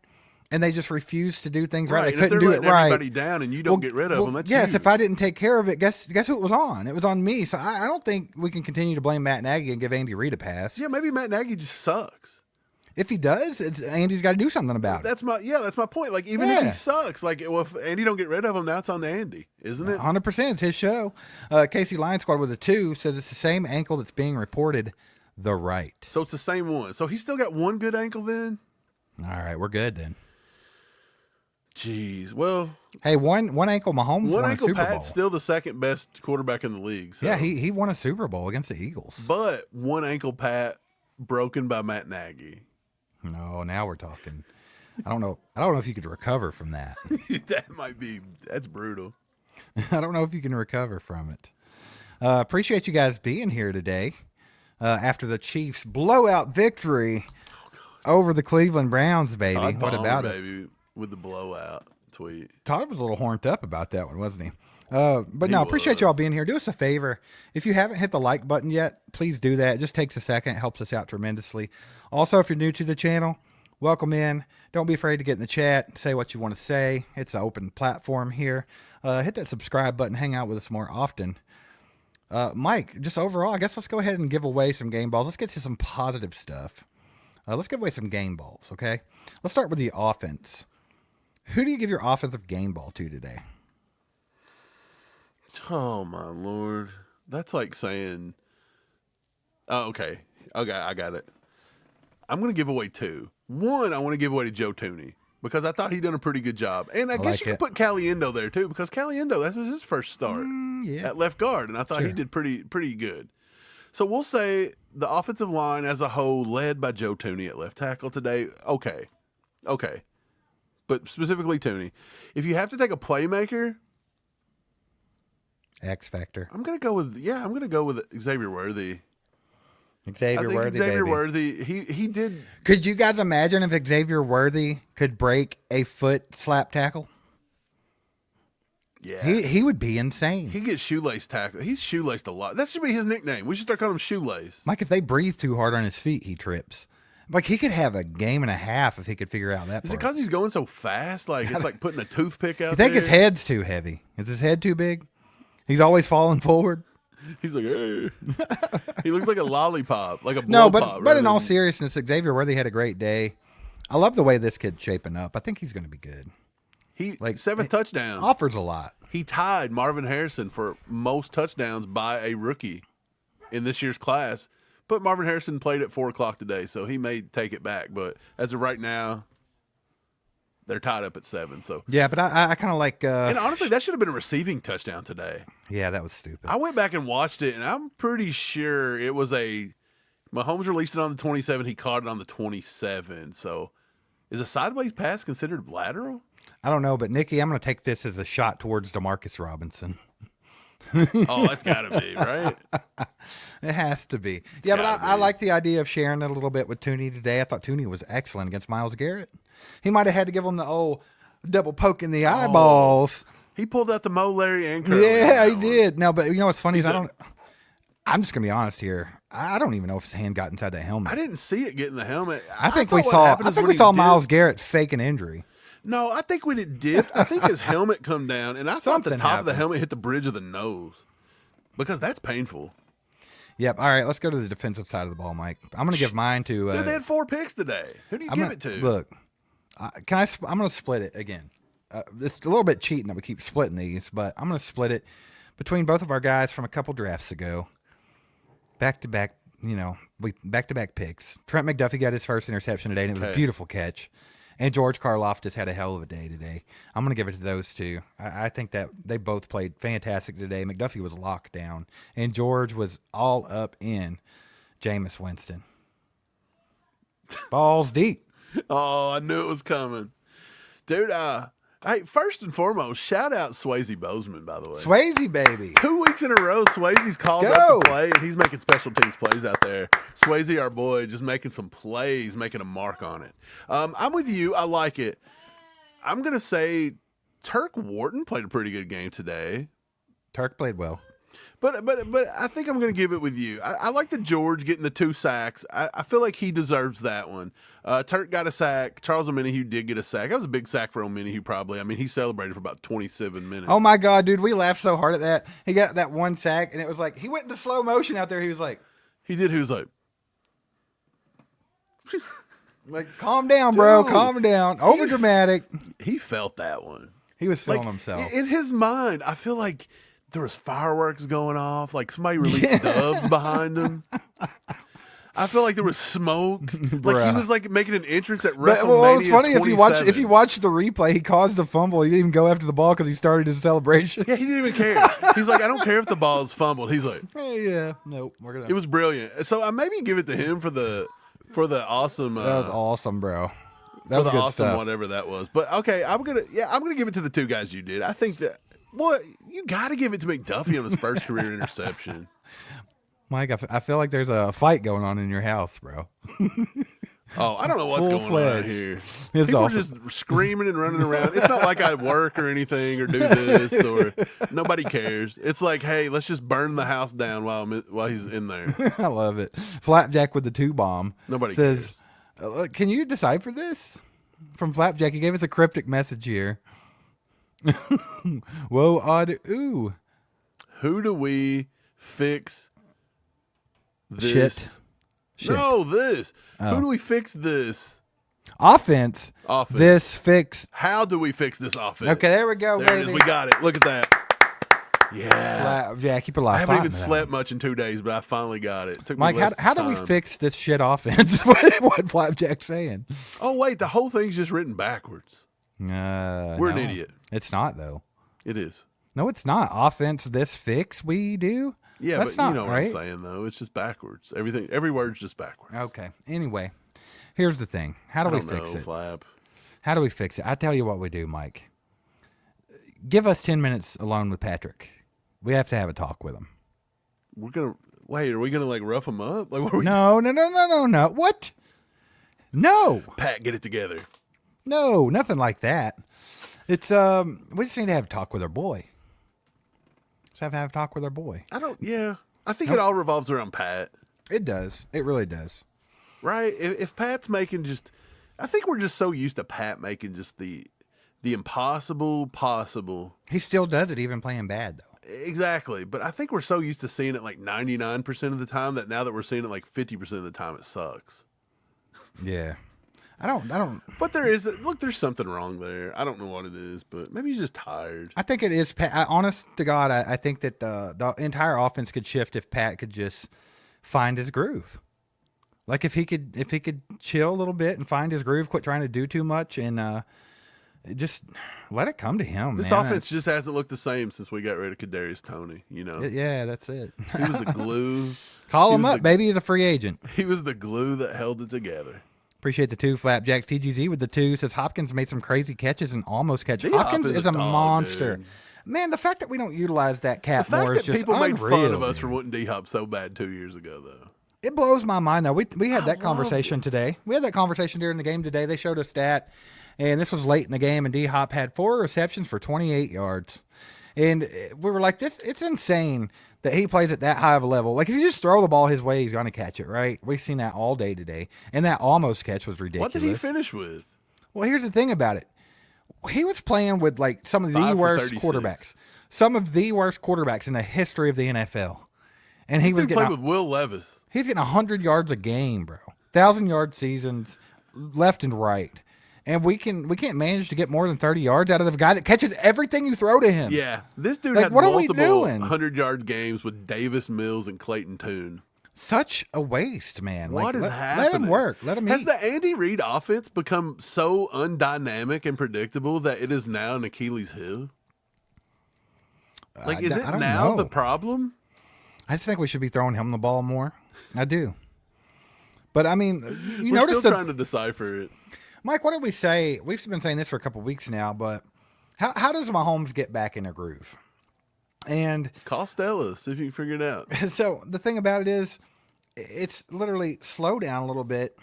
and they just refused to do things right, Right. they And if couldn't they're do it letting right. everybody down and you don't get rid of them, that's yes, you. if I didn't take care of it, guess who it was on? It was on me. So I don't think we can continue to blame Matt Nagy and give Andy Reid a pass. Yeah, maybe Matt Nagy just sucks. If he does, Andy's got to do something about it. That's my point. Like, even if he sucks, like, well, if Andy don't get rid of him, now it's on to Andy, isn't it? 100%. It's his show. Casey Lion Squad with a 2 says it's the same ankle that's being reported the right. So it's the same one. So he's still got one good ankle then? All right, we're good then. Jeez. Well, hey, one ankle Mahomes one won ankle a Super Bowl. Pat's still the second best quarterback in the league. So. Yeah, he won a Super Bowl against the Eagles. But one ankle Pat broken by Matt Nagy. No, now we're talking. I don't know if you could recover from that. That's brutal. I don't know if you can recover from it. Appreciate you guys being here today after the Chiefs blowout victory over the Cleveland Browns, baby. Todd What Palmer, about it? baby, with the blowout tweet. Todd was a little horned up about that one, wasn't he? But no, appreciate you all being here. Do us a favor. If you haven't hit the like button yet, please do that. It just takes a second. It helps us out tremendously. Also, if you're new to the channel, welcome in. Don't be afraid to get in the chat. Say what you want to say. It's an open platform here. Hit that subscribe button. Hang out with us more often. Mike, just overall, I guess let's go ahead and give away some game balls. Let's get to some positive stuff. Let's give away some game balls, okay? Let's start with the offense. Who do you give your offensive game ball to today? Oh, my Lord. That's like saying, oh, okay, I got it. I'm going to give away 2. One, I want to give away to Joe Tooney because I thought he'd done a pretty good job. And I guess you could put Caliendo there, too, because Caliendo, that was his first start at left guard, and I thought he did pretty good. So we'll say the offensive line as a whole, led by Joe Tooney at left tackle today, okay. But specifically Tooney. If you have to take a playmaker, X Factor. I'm gonna go with Xavier Worthy. Xavier Worthy, he did. Could you guys imagine if Xavier Worthy could break a foot slap tackle? Yeah, he would be insane. He gets shoelace tackle. He's shoelaced a lot. That should be his nickname. We should start calling him Shoelace. Mike, if they breathe too hard on his feet, he trips. Like, he could have a game and a half if he could figure out that Is part. it because he's going so fast? Like, it's like putting a toothpick out You there? think his head's too heavy? Is his head too big? He's always falling forward? He's like, hey. He looks like a lollipop, like a blow No, pop. but in all seriousness, Xavier Worthy had a great day. I love the way this kid's shaping up. I think he's going to be good. He 7 touchdowns. Offers a lot. He tied Marvin Harrison for most touchdowns by a rookie in this year's class. But Marvin Harrison played at 4 o'clock today, so he may take it back. But as of right now, they're tied up at 7. So yeah, but I kind of like. And honestly, that should have been a receiving touchdown today. Yeah, that was stupid. I went back and watched it, and I'm pretty sure it was Mahomes released it on the 27. He caught it on the 27. So is a sideways pass considered lateral? I don't know, but Nikki, I'm going to take this as a shot towards DeMarcus Robinson. Oh, that's got to be, right? It has to be. Yeah, but I like the idea of sharing it a little bit with Tooney today. I thought Tooney was excellent against Myles Garrett. He might have had to give him the old double poke in the eyeballs. He pulled out the Mo, Larry, and Curly. Yeah, he did. No, but you know what's funny is I'm just going to be honest here. I don't even know if his hand got inside the helmet. I didn't see it get in the helmet. I think we saw Myles Garrett fake an injury. No, I think when it dipped, I think his helmet come down, and I thought the top of the helmet hit the bridge of the nose because that's painful. Yep. All right, let's go to the defensive side of the ball, Mike. I'm going to give mine to. Dude, they had 4 picks today. Who do you give it to? Look, I'm going to split it again. It's a little bit cheating that we keep splitting these, but I'm going to split it between both of our guys from a couple drafts ago. Back to back, back to back picks. Trent McDuffie got his first interception today, and it was a beautiful catch. And George Karlaftis had a hell of a day today. I'm going to give it to those two. I think that they both played fantastic today. McDuffie was locked down, and George was all up in Jameis Winston. Balls deep. Oh, I knew it was coming. Dude, hey, first and foremost, shout out Swayze Bozeman, by the way. Swayze, baby. 2 weeks in a row, Swayze's called up to play, and he's making special teams plays out there. Swayze, our boy, just making some plays, making a mark on it. I'm with you. I like it. I'm going to say Turk Wharton played a pretty good game today. Turk played well. But I think I'm going to give it with you. I like the George getting the 2 sacks. I feel like he deserves that one. Turk got a sack. Charles Omenihu did get a sack. That was a big sack for Omenihu probably. I mean, he celebrated for about 27 minutes. Oh, my God, dude. We laughed so hard at that. He got that 1 sack, and it was like he went into slow motion out there. He was like. He did. He was like. Calm down, bro. Calm down. Over dramatic. He felt that one. He was feeling himself. In his mind, I feel like there was fireworks going off, like somebody released doves behind him. I feel like there was smoke. Like he was like making an entrance at WrestleMania. Well, it's funny 27. if you watch the replay, he caused the fumble. He didn't even go after the ball because he started his celebration. Yeah, he didn't even care. He's like, I don't care if the ball is fumbled. He's like, hey, yeah, nope, we're gonna. It was brilliant. So I maybe give it to him for the awesome. That was awesome, bro. That was good awesome stuff. Whatever that was. But okay, I'm gonna give it to the 2 guys you did. I think that. Well, you got to give it to McDuffie on his first career interception. Mike, I feel like there's a fight going on in your house, bro. Oh, I don't know what's going on here. People are just screaming and running around. It's not like I work or anything or do this or nobody cares. It's like, hey, let's just burn the house down while he's in there. I love it. Flapjack with the 2 bomb. Nobody says, cares. Can you decipher this? From Flapjack, he gave us a cryptic message here. Whoa, odd, ooh. Who do we fix this? Shit. No, this. Oh. Who do we fix this? Offense. This fix. How do we fix this offense? Okay, there we go, there baby. It is. We got it. Look at that. Yeah. Flapjack, keep it alive. I haven't even slept much in 2 days, but I finally got it. Took Mike, how do we fix this shit offense? What Flapjack's saying? Oh, wait, the whole thing's just written backwards. We're an idiot. It's not, though. It is. No, it's not. Offense, this fix we do. Yeah, That's but not you know right. what I'm saying, though. It's just backwards. Every word's just backwards. Okay. Anyway, here's the thing. How do we fix it? Flap. How do we fix it? I tell you what we do, Mike. Give us 10 minutes alone with Patrick. We have to have a talk with him. Are we gonna like rough him up? Like, what are we No. What? No. Pat, get it together. No, nothing like that. It's we just need to have a talk with our boy. Just have to have a talk with our boy. I think it all revolves around Pat. It does. It really does. Right? If Pat's making I think we're just so used to Pat making just the impossible possible. He still does it even playing bad, though. Exactly. But I think we're so used to seeing it like 99% of the time that now that we're seeing it like 50% of the time, it sucks. Yeah. I don't. But there's something wrong there. I don't know what it is, but maybe he's just tired. I think it is Pat. Honest to God, I think that the entire offense could shift if Pat could just find his groove. Like if he could chill a little bit and find his groove, quit trying to do too much, and just let it come to him. This offense just hasn't looked the same since we got rid of Kadarius Toney. You know. Yeah, that's it. He was the glue. Call him up, baby. He's a free agent. He was the glue that held it together. Appreciate the 2 Flapjack. TGZ with the 2 says Hopkins made some crazy catches and almost catches. D-Hop Hopkins is a dog, monster. dude. Man, the fact that we don't utilize that cat more is just people unreal. made fun of us for wanting D-Hop so bad 2 years ago, though. It blows my mind, though. We had that conversation today. We had that conversation during the game today. They showed a stat, and this was late in the game, and D-Hop had 4 receptions for 28 yards. And we were like, it's insane that he plays at that high of a level. Like, if you just throw the ball his way, he's going to catch it, right? We've seen that all day today. And that almost catch was ridiculous. What did he finish with? Well, here's the thing about it. He was playing with, like, some of the 5 for worst 36. quarterbacks. Some of the worst quarterbacks in the history of the NFL. And he was getting played with Will Levis. He's getting 100 yards a game, bro. 1,000-yard seasons left and right. And we can't manage to get more than 30 yards out of the guy that catches everything you throw to him. Yeah. This dude Like, had what are we multiple doing? 100-yard games with Davis Mills and Clayton Tune. Such a waste, man. What is happening? Let him work. Let him Has eat. the Andy Reid offense become so undynamic and predictable that it is now an Achilles heel? Like, is it I don't now know. the problem? I just think we should be throwing him the ball more. I do. But, I mean, you We're notice still trying to decipher it. Mike, what did we say? We've been saying this for a couple weeks now, but how does Mahomes get back in a groove? And Costello, see if you can figure it out. so the thing about it is, it's literally slow down a little bit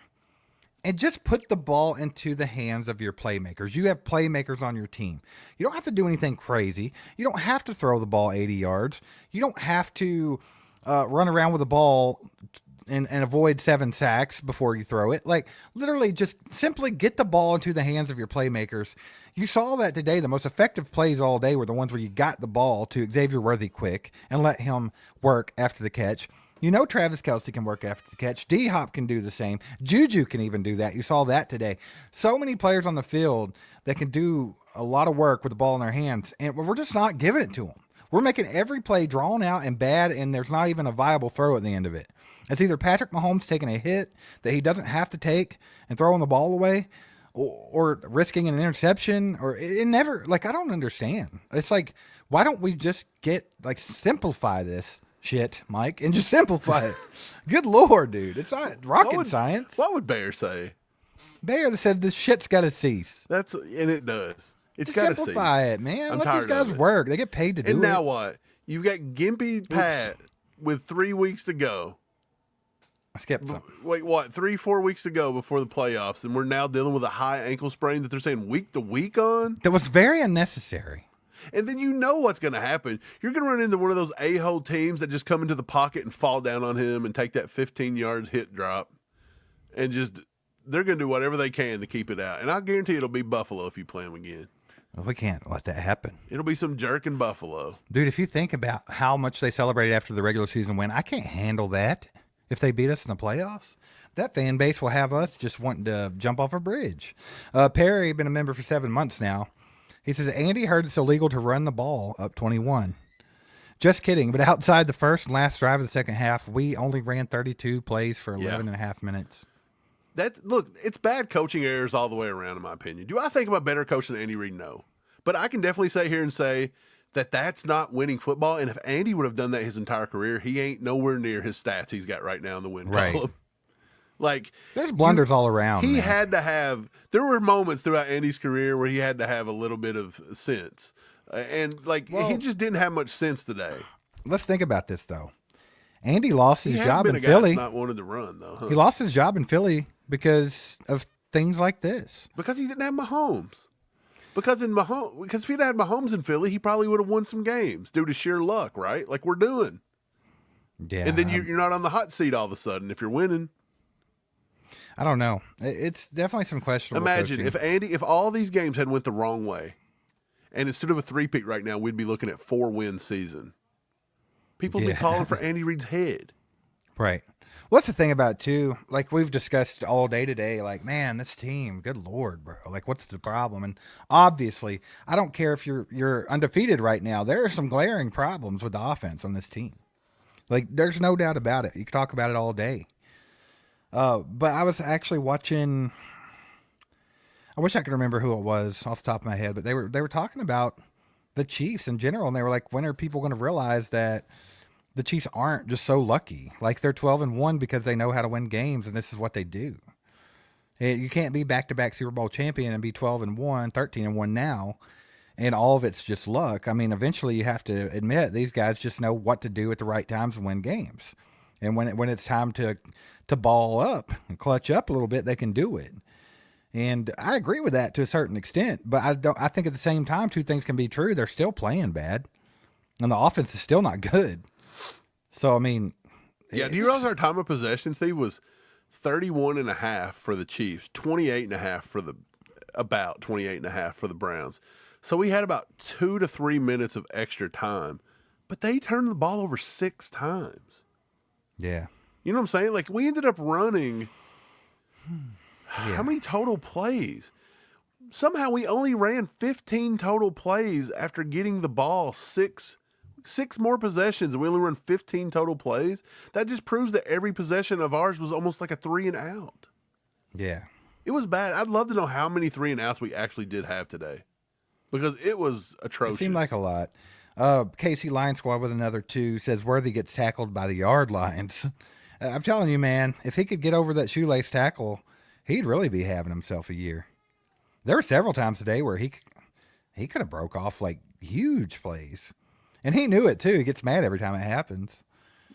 and just put the ball into the hands of your playmakers. You have playmakers on your team. You don't have to do anything crazy. You don't have to throw the ball 80 yards. You don't have to run around with the ball and avoid 7 sacks before you throw it. Like, literally just simply get the ball into the hands of your playmakers. You saw that today. The most effective plays all day were the ones where you got the ball to Xavier Worthy quick and let him work after the catch. You know Travis Kelce can work after the catch. D-Hop can do the same. Juju can even do that. You saw that today. So many players on the field that can do a lot of work with the ball in their hands, and we're just not giving it to them. We're making every play drawn out and bad, and there's not even a viable throw at the end of it. It's either Patrick Mahomes taking a hit that he doesn't have to take and throwing the ball away, or risking an interception, or it never, like, I don't understand. It's like, why don't we just simplify this shit, Mike, and just simplify it? Good Lord, dude. It's not rocket science. What would Bear say? Bear said this shit's got to cease. And it does. It's got to simplify it, man. I'm Let these guys work. They get paid to do it. And now what? You've got Gimpy Pat with 3 weeks to go. I skipped some. Wait, what? 3-4 weeks to go before the playoffs, and we're now dealing with a high ankle sprain that they're saying week to week on? That was very unnecessary. And then you know what's going to happen. You're going to run into one of those a-hole teams that just come into the pocket and fall down on him and take that 15-yard hit drop. And just, they're going to do whatever they can to keep it out. And I guarantee it'll be Buffalo if you play them again. Well, we can't let that happen. It'll be some jerk in Buffalo. Dude, if you think about how much they celebrated after the regular season win, I can't handle that. If they beat us in the playoffs, that fan base will have us just wanting to jump off a bridge. Perry, been a member for 7 months now. He says, Andy heard it's illegal to run the ball up 21. Just kidding. But outside the first and last drive of the second half, we only ran 32 plays for 11 and a half minutes. Look, it's bad coaching errors all the way around, in my opinion. Do I think I'm a better coach than Andy Reid? No. But I can definitely sit here and say that that's not winning football. And if Andy would have done that his entire career, he ain't nowhere near his stats he's got right now in the win column. Like, there's blunders all around. He had to have. There were moments throughout Andy's career where he had to have a little bit of sense, and he just didn't have much sense today. Let's think about this though. Andy lost his job in Philly. Philly. Not wanted to run though. Huh? He lost his job in Philly because of things like this. Because he didn't have Mahomes. Because if he'd had Mahomes in Philly, he probably would have won some games due to sheer luck, right? Like we're doing. Yeah. And then you're not on the hot seat all of a sudden if you're winning. I don't know. It's definitely some questionable Imagine coaching. if all these games had went the wrong way, and instead of a 3-peat right now, we'd be looking at 4-win season. People would be calling for Andy Reid's head. Right. What's the thing about it too? Like we've discussed all day today, like, man, this team, good Lord, bro. Like, what's the problem? And obviously, I don't care if you're undefeated right now. There are some glaring problems with the offense on this team. Like, there's no doubt about it. You can talk about it all day. But I was actually watching. I wish I could remember who it was off the top of my head, but they were talking about the Chiefs in general, and they were like, when are people going to realize that the Chiefs aren't just so lucky? Like they're 12-1 because they know how to win games, and this is what they do. You can't be back-to-back Super Bowl champion and be 12-1, 13-1 now, and all of it's just luck. I mean, eventually you have to admit these guys just know what to do at the right times and win games. And when it's time to ball up and clutch up a little bit, they can do it. And I agree with that to a certain extent, but I think at the same time, two things can be true. They're still playing bad, and the offense is still not good. So, I mean, do you realize our time of possession, Steve, was 31.5 for the Chiefs, 28.5 for about 28.5 for the Browns. So we had about 2 to 3 minutes of extra time, but they turned the ball over 6 times. Yeah. You know what I'm saying? Like, we ended up running how many total plays? Somehow we only ran 15 total plays after getting the ball six more possessions, and we only run 15 total plays. That just proves that every possession of ours was almost like a 3-and-out. Yeah. It was bad. I'd love to know how many 3-and-outs we actually did have today, because it was atrocious. It seemed like a lot. KC Lion Squad with another 2 says Worthy gets tackled by the yard lines. I'm telling you, man, if he could get over that shoelace tackle, he'd really be having himself a year. There were several times today where he could have broke off like huge plays, and he knew it too. He gets mad every time it happens.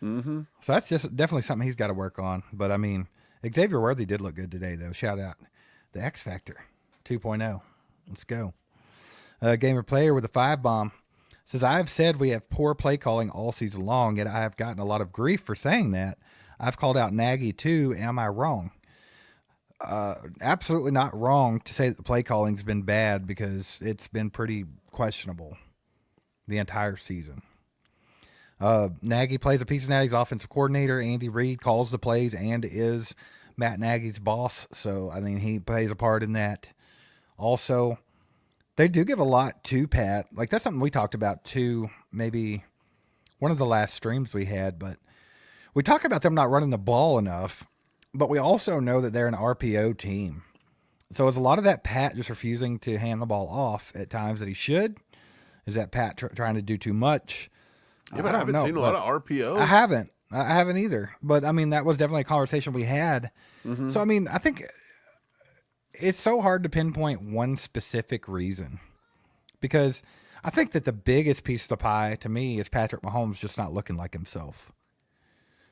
Mm-hmm. So that's just definitely something he's got to work on. But I mean, Xavier Worthy did look good today, though. Shout out the X Factor 2.0. Let's go. Gamer Player with a 5 bomb says, I have said we have poor play calling all season long, yet I have gotten a lot of grief for saying that. I've called out Nagy too. Am I wrong? Absolutely not wrong to say that the play calling's been bad, because it's been pretty questionable the entire season. Nagy plays a piece of Nagy's offensive coordinator. Andy Reid calls the plays and is Matt Nagy's boss. So, I mean, he plays a part in that. Also, they do give a lot to Pat. Like, that's something we talked about too, maybe one of the last streams we had. But we talk about them not running the ball enough, but we also know that they're an RPO team. So is a lot of that Pat just refusing to hand the ball off at times that he should? Is that Pat trying to do too much? Yeah, but I haven't seen a lot of RPO. I haven't either. But, I mean, that was definitely a conversation we had. Mm-hmm. So, I mean, I think it's so hard to pinpoint one specific reason, because I think that the biggest piece of the pie to me is Patrick Mahomes just not looking like himself.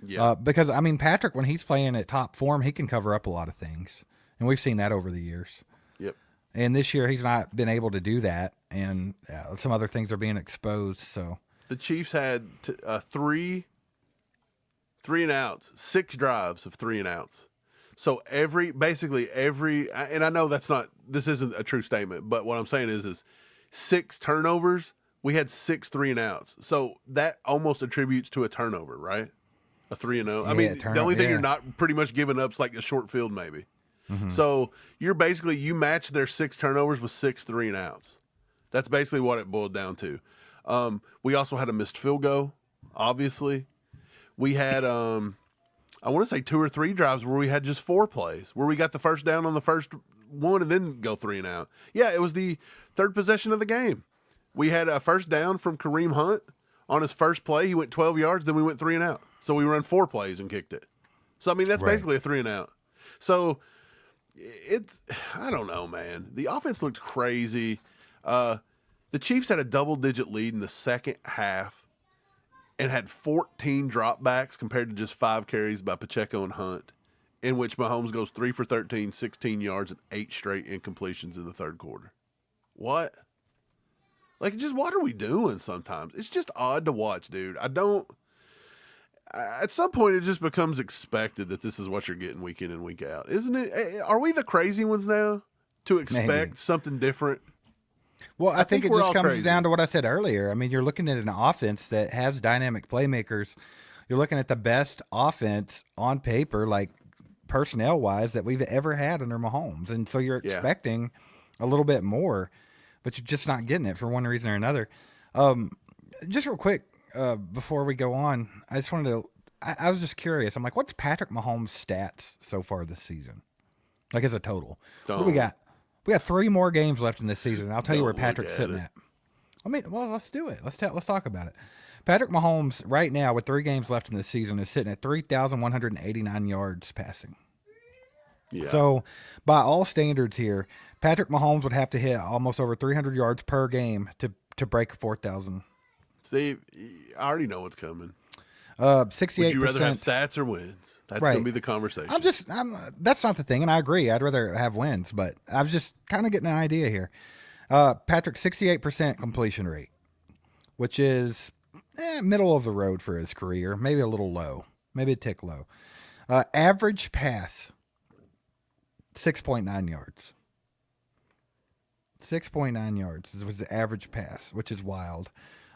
Yeah. Because, I mean, Patrick, when he's playing at top form, he can cover up a lot of things. And we've seen that over the years. Yep. And this year, he's not been able to do that. And some other things are being exposed. So the Chiefs had 3 and outs, 6 drives of 3 and outs. So basically every, and I know this isn't a true statement, but what I'm saying is 6 turnovers. We had 6 3 and outs. So that almost attributes to a turnover, right? A 3-0. I mean, the only thing you're not pretty much giving up is like a short field, maybe. Mm-hmm. So you match their 6 turnovers with 6 3 and outs. That's basically what it boiled down to. We also had a missed field goal, obviously. We had, I want to say 2 or 3 drives where we had just 4 plays, where we got the first down on the first one and then go 3 and out. Yeah, it was the 3rd possession of the game. We had a first down from Kareem Hunt on his first play. He went 12 yards, then we went 3 and out. So we run 4 plays and kicked it. So, I mean, that's basically a 3 and out. So, I don't know, man. The offense looked crazy. The Chiefs had a double-digit lead in the second half and had 14 dropbacks compared to just 5 carries by Pacheco and Hunt, in which Mahomes goes 3 for 13, 16 yards, and 8 straight incompletions in the 3rd quarter. What? Like, just what are we doing sometimes? It's just odd to watch, dude. At some point, it just becomes expected that this is what you're getting week in and week out. Isn't it? Are we the crazy ones now to expect something different? Well, I think it just comes down to what I said earlier. I mean, you're looking at an offense that has dynamic playmakers. You're looking at the best offense on paper, like personnel-wise, that we've ever had under Mahomes. And so you're expecting a little bit more, but you're just not getting it for one reason or another. Just real quick, before we go on, I just wanted to I was just curious. I'm like, what's Patrick Mahomes' stats so far this season? Like, as a total. What do we got? We got 3 more games left in this season, and I'll tell you where Patrick's sitting at. I mean, well, let's do it. Let's talk about it. Patrick Mahomes, right now, with 3 games left in this season, is sitting at 3,189 yards passing. Yeah. So, by all standards here, Patrick Mahomes would have to hit almost over 300 yards per game to break 4,000. Steve, I already know what's coming. 68%. Would you rather have stats or wins? That's going to be the conversation. That's not the thing, and I agree. I'd rather have wins, but I was just kind of getting an idea here. Patrick, 68% completion rate, which is middle of the road for his career. Maybe a little low. Maybe a tick low. Average pass, 6.9 yards. 6.9 yards was the average pass, which is wild.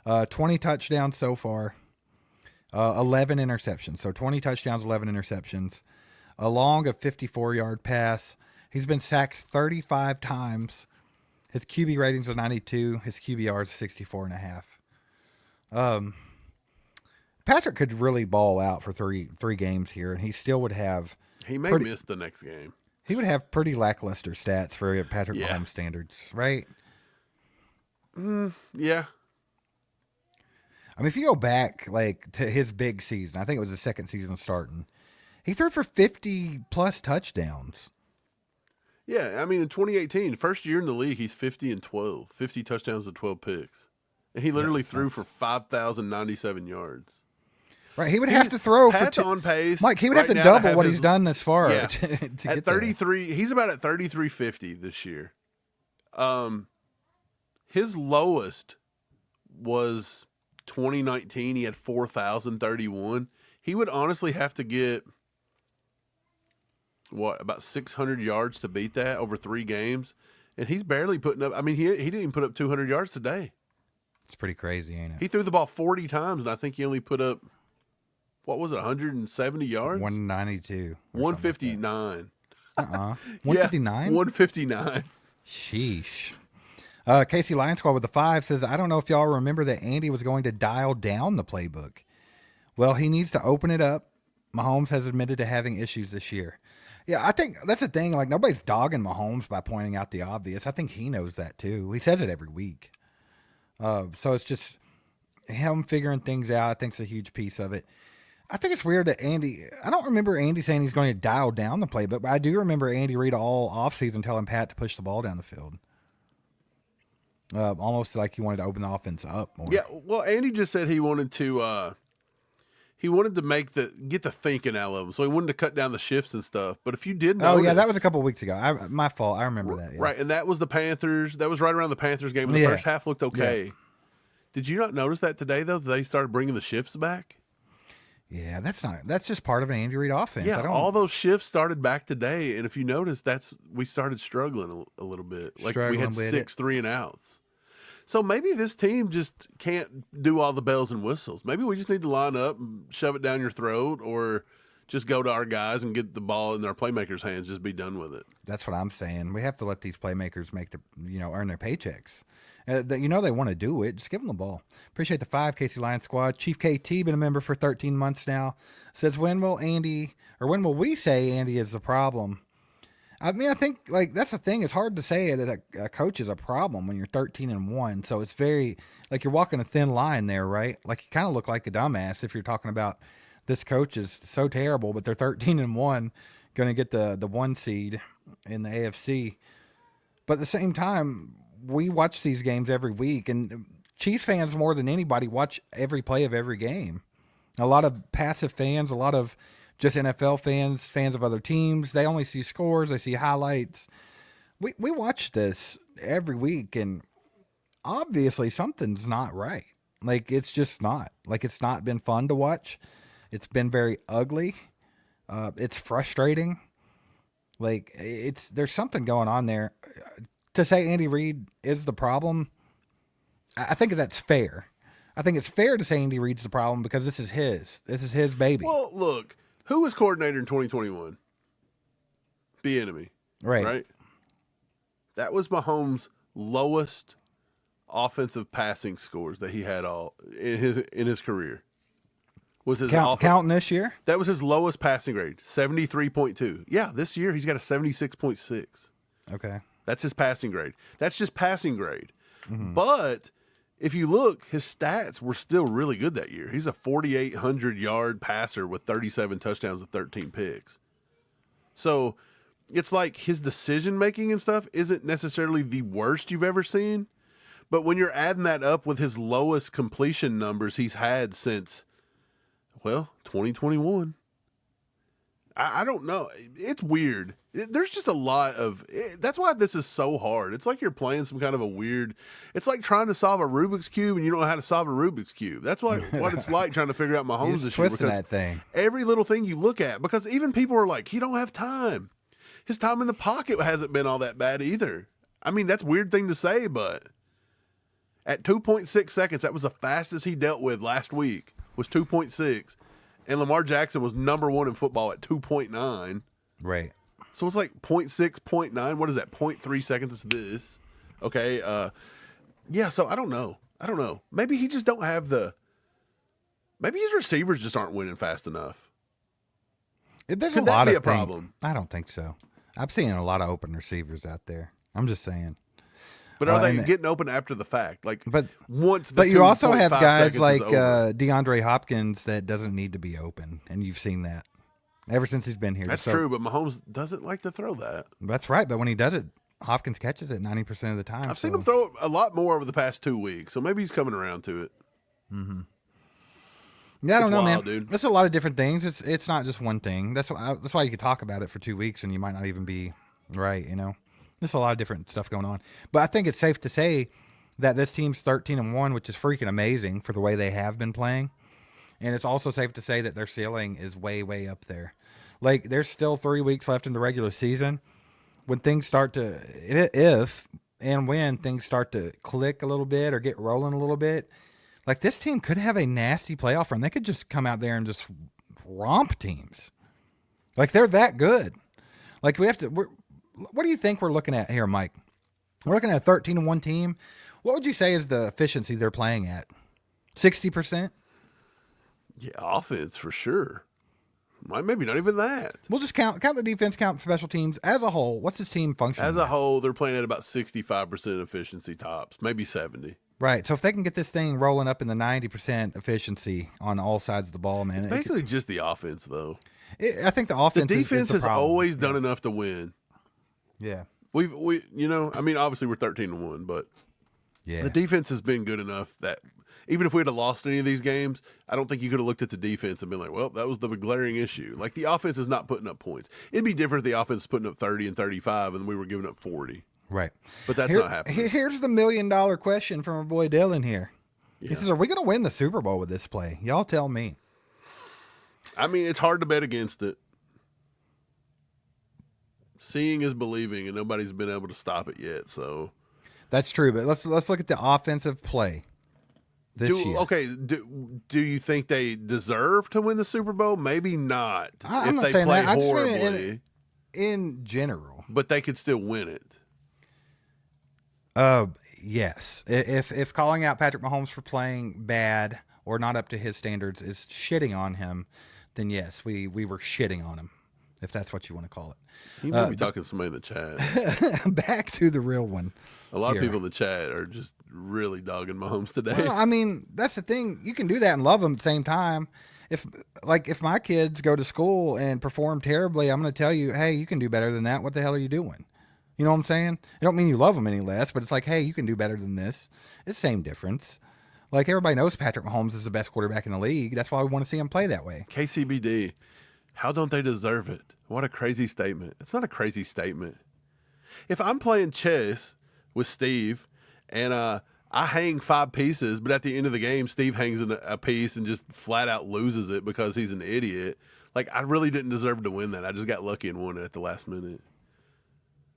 20 touchdowns so far. 11 interceptions. So 20 touchdowns, 11 interceptions. Along a 54-yard pass. He's been sacked 35 times. His QB rating's a 92. His QBR is 64.5. Patrick could really ball out for three games here, and he still would have... He may miss the next game. He would have pretty lackluster stats for Patrick Mahomes standards, right? Yeah. I mean, if you go back to his big season, I think it was the second season starting, he threw for 50-plus touchdowns. Yeah, I mean, in 2018, first year in the league, he's 50-12, 50 touchdowns and 12 picks. And he literally threw for 5,097 yards. Right, he would have to throw Pat's for on pace. Mike, he would right have to now double have what his- he's done this far Yeah. to At get 33, he's about at 3350 this year. His lowest was 2019. He had 4,031. He would honestly have to get about 600 yards to beat that over 3 games, and he's barely putting up. I mean, he didn't even put up 200 yards today. It's pretty crazy, ain't it? He threw the ball 40 times, and I think he only put up, what was it, 170 yards? 192. 159. 159? 159. Sheesh. Casey Lion Squad with the 5 says, I don't know if y'all remember that Andy was going to dial down the playbook. Well, he needs to open it up. Mahomes has admitted to having issues this year. Yeah, I think that's the thing. Like, nobody's dogging Mahomes by pointing out the obvious. I think he knows that too. He says it every week. So it's just him figuring things out. I think it's a huge piece of it. I think it's weird that I don't remember Andy saying he's going to dial down the playbook, but I do remember Andy Reid all offseason telling Pat to push the ball down the field. Almost like he wanted to open the offense up more. Yeah, well, Andy just said he wanted to get the thinking out of them, so he wanted to cut down the shifts and stuff. But if you did notice, oh yeah, that was a couple of weeks ago. My fault. I remember that. Yeah. Right, and that was the Panthers. That was right around the Panthers game. The first half looked okay. Yeah. Did you not notice that today though? That they started bringing the shifts back. Yeah, that's just part of an Andy Reid offense. Yeah, all those shifts started back today, and if you notice, we started struggling a little bit. Like we had 6 3-and-outs. So maybe this team just can't do all the bells and whistles. Maybe we just need to line up and shove it down your throat, or just go to our guys and get the ball in our playmakers' hands. Just be done with it. That's what I'm saying. We have to let these playmakers earn their paychecks. They want to do it. Just give them the ball. Appreciate the 5, Casey Lions Squad. Chief KT, been a member for 13 months now. Says, when will we say Andy is the problem? I mean, I think that's the thing. It's hard to say that a coach is a problem when you're 13-1. So it's very like you're walking a thin line there, right? Like you kind of look like a dumbass if you're talking about this coach is so terrible, but they're 13-1, going to get the 1 seed in the AFC. But at the same time, we watch these games every week, and Chiefs fans more than anybody watch every play of every game. A lot of passive fans, a lot of just NFL fans of other teams, they only see scores, they see highlights. We watch this every week, and obviously something's not right. Like, it's just not. Like, it's not been fun to watch. It's been very ugly. It's frustrating. Like, there's something going on there. To say Andy Reid is the problem, I think that's fair. I think it's fair to say Andy Reid's the problem because this is his baby. Well, look, who was coordinator in 2021? Bieniemy, right? That was Mahomes' lowest offensive passing scores that he had all in his career. Was his counting this year? That was his lowest passing grade, 73.2. Yeah, this year he's got a 76.6. Okay. That's his passing grade. That's just passing grade. Mm-hmm. But if you look, his stats were still really good that year. He's a 4,800-yard passer with 37 touchdowns and 13 picks. So it's like his decision-making and stuff isn't necessarily the worst you've ever seen. But when you're adding that up with his lowest completion numbers he's had since, 2021. I don't know. It's weird. There's just a lot of that's why this is so hard. It's like you're playing some kind of a weird, it's like trying to solve a Rubik's Cube and you don't know how to solve a Rubik's Cube. That's what it's like trying to figure out Mahomes this year. Twisting that thing. Every little thing you look at, because even people are like, he don't have time. His time in the pocket hasn't been all that bad either. I mean, that's a weird thing to say, but at 2.6 seconds, that was the fastest he dealt with last week, was 2.6. And Lamar Jackson was number 1 in football at 2.9. Right. So it's like 0.6, 0.9. What is that? 0.3 seconds is this. Okay. Yeah, so I don't know. Maybe he just don't have maybe his receivers just aren't winning fast enough. Could that be a problem? I don't think so. I'm seeing a lot of open receivers out there. I'm just saying. But are they getting open after the fact? Like, but you also have guys like DeAndre Hopkins that doesn't need to be open, and you've seen that ever since he's been here. That's true, but Mahomes doesn't like to throw that. That's right, but when he does it, Hopkins catches it 90% of the time. I've seen him throw it a lot more over the past 2 weeks, so maybe he's coming around to it. Mm-hmm. Yeah, I don't know, wild, man. dude. It's a lot of different things. It's not just one thing. That's why you could talk about it for 2 weeks and you might not even be right. There's a lot of different stuff going on. But I think it's safe to say that this team's 13-1, which is freaking amazing for the way they have been playing. And it's also safe to say that their ceiling is way, way up there. Like, there's still 3 weeks left in the regular season. When things start to, if and when things start to click a little bit or get rolling a little bit, like, this team could have a nasty playoff run. They could just come out there and just romp teams. Like, they're that good. Like, what do you think we're looking at here, Mike? We're looking at a 13-1 team. What would you say is the efficiency they're playing at? 60%? Yeah, offense for sure. Maybe not even that. We'll just count the defense, count special teams as a whole. What's this team functioning As a at? whole, they're playing at about 65% efficiency tops, maybe 70. Right. So if they can get this thing rolling up in the 90% efficiency on all sides of the ball, man. It's basically just the offense, though. I think the offense The defense is the has problem. always done enough to win. Yeah. We obviously we're 13-1, but Yeah. the defense has been good enough that even if we had lost any of these games, I don't think you could have looked at the defense and been like, well, that was the glaring issue. Like, the offense is not putting up points. It'd be different if the offense was putting up 30 and 35 and we were giving up 40. Right. But that's not happening. Here's the $1 million question from our boy Dylan here. Yeah. He says, are we going to win the Super Bowl with this play? Y'all tell me. I mean, it's hard to bet against it. Seeing is believing, and nobody's been able to stop it yet. So That's true, but let's look at the offensive play this year. Okay, do you think they deserve to win the Super Bowl? Maybe not. I'm if not they saying play that. I just mean horribly, in general. but they could still win it. Yes. If calling out Patrick Mahomes for playing bad or not up to his standards is shitting on him, then yes, we were shitting on him, if that's what you want to call it. You may be talking to somebody in the chat. Back to the real one. A lot here. of people in the chat are just really dogging Mahomes today. Well, I mean, that's the thing. You can do that and love them at the same time. If my kids go to school and perform terribly, I'm going to tell you, hey, you can do better than that. What the hell are you doing? You know what I'm saying? I don't mean you love them any less, but it's like, hey, you can do better than this. It's the same difference. Like, everybody knows Patrick Mahomes is the best quarterback in the league. That's why we want to see him play that way. KCBD, how don't they deserve it? What a crazy statement. It's not a crazy statement. If I'm playing chess with Steve and I hang 5 pieces, but at the end of the game, Steve hangs a piece and just flat out loses it because he's an idiot, like, I really didn't deserve to win that. I just got lucky and won it at the last minute.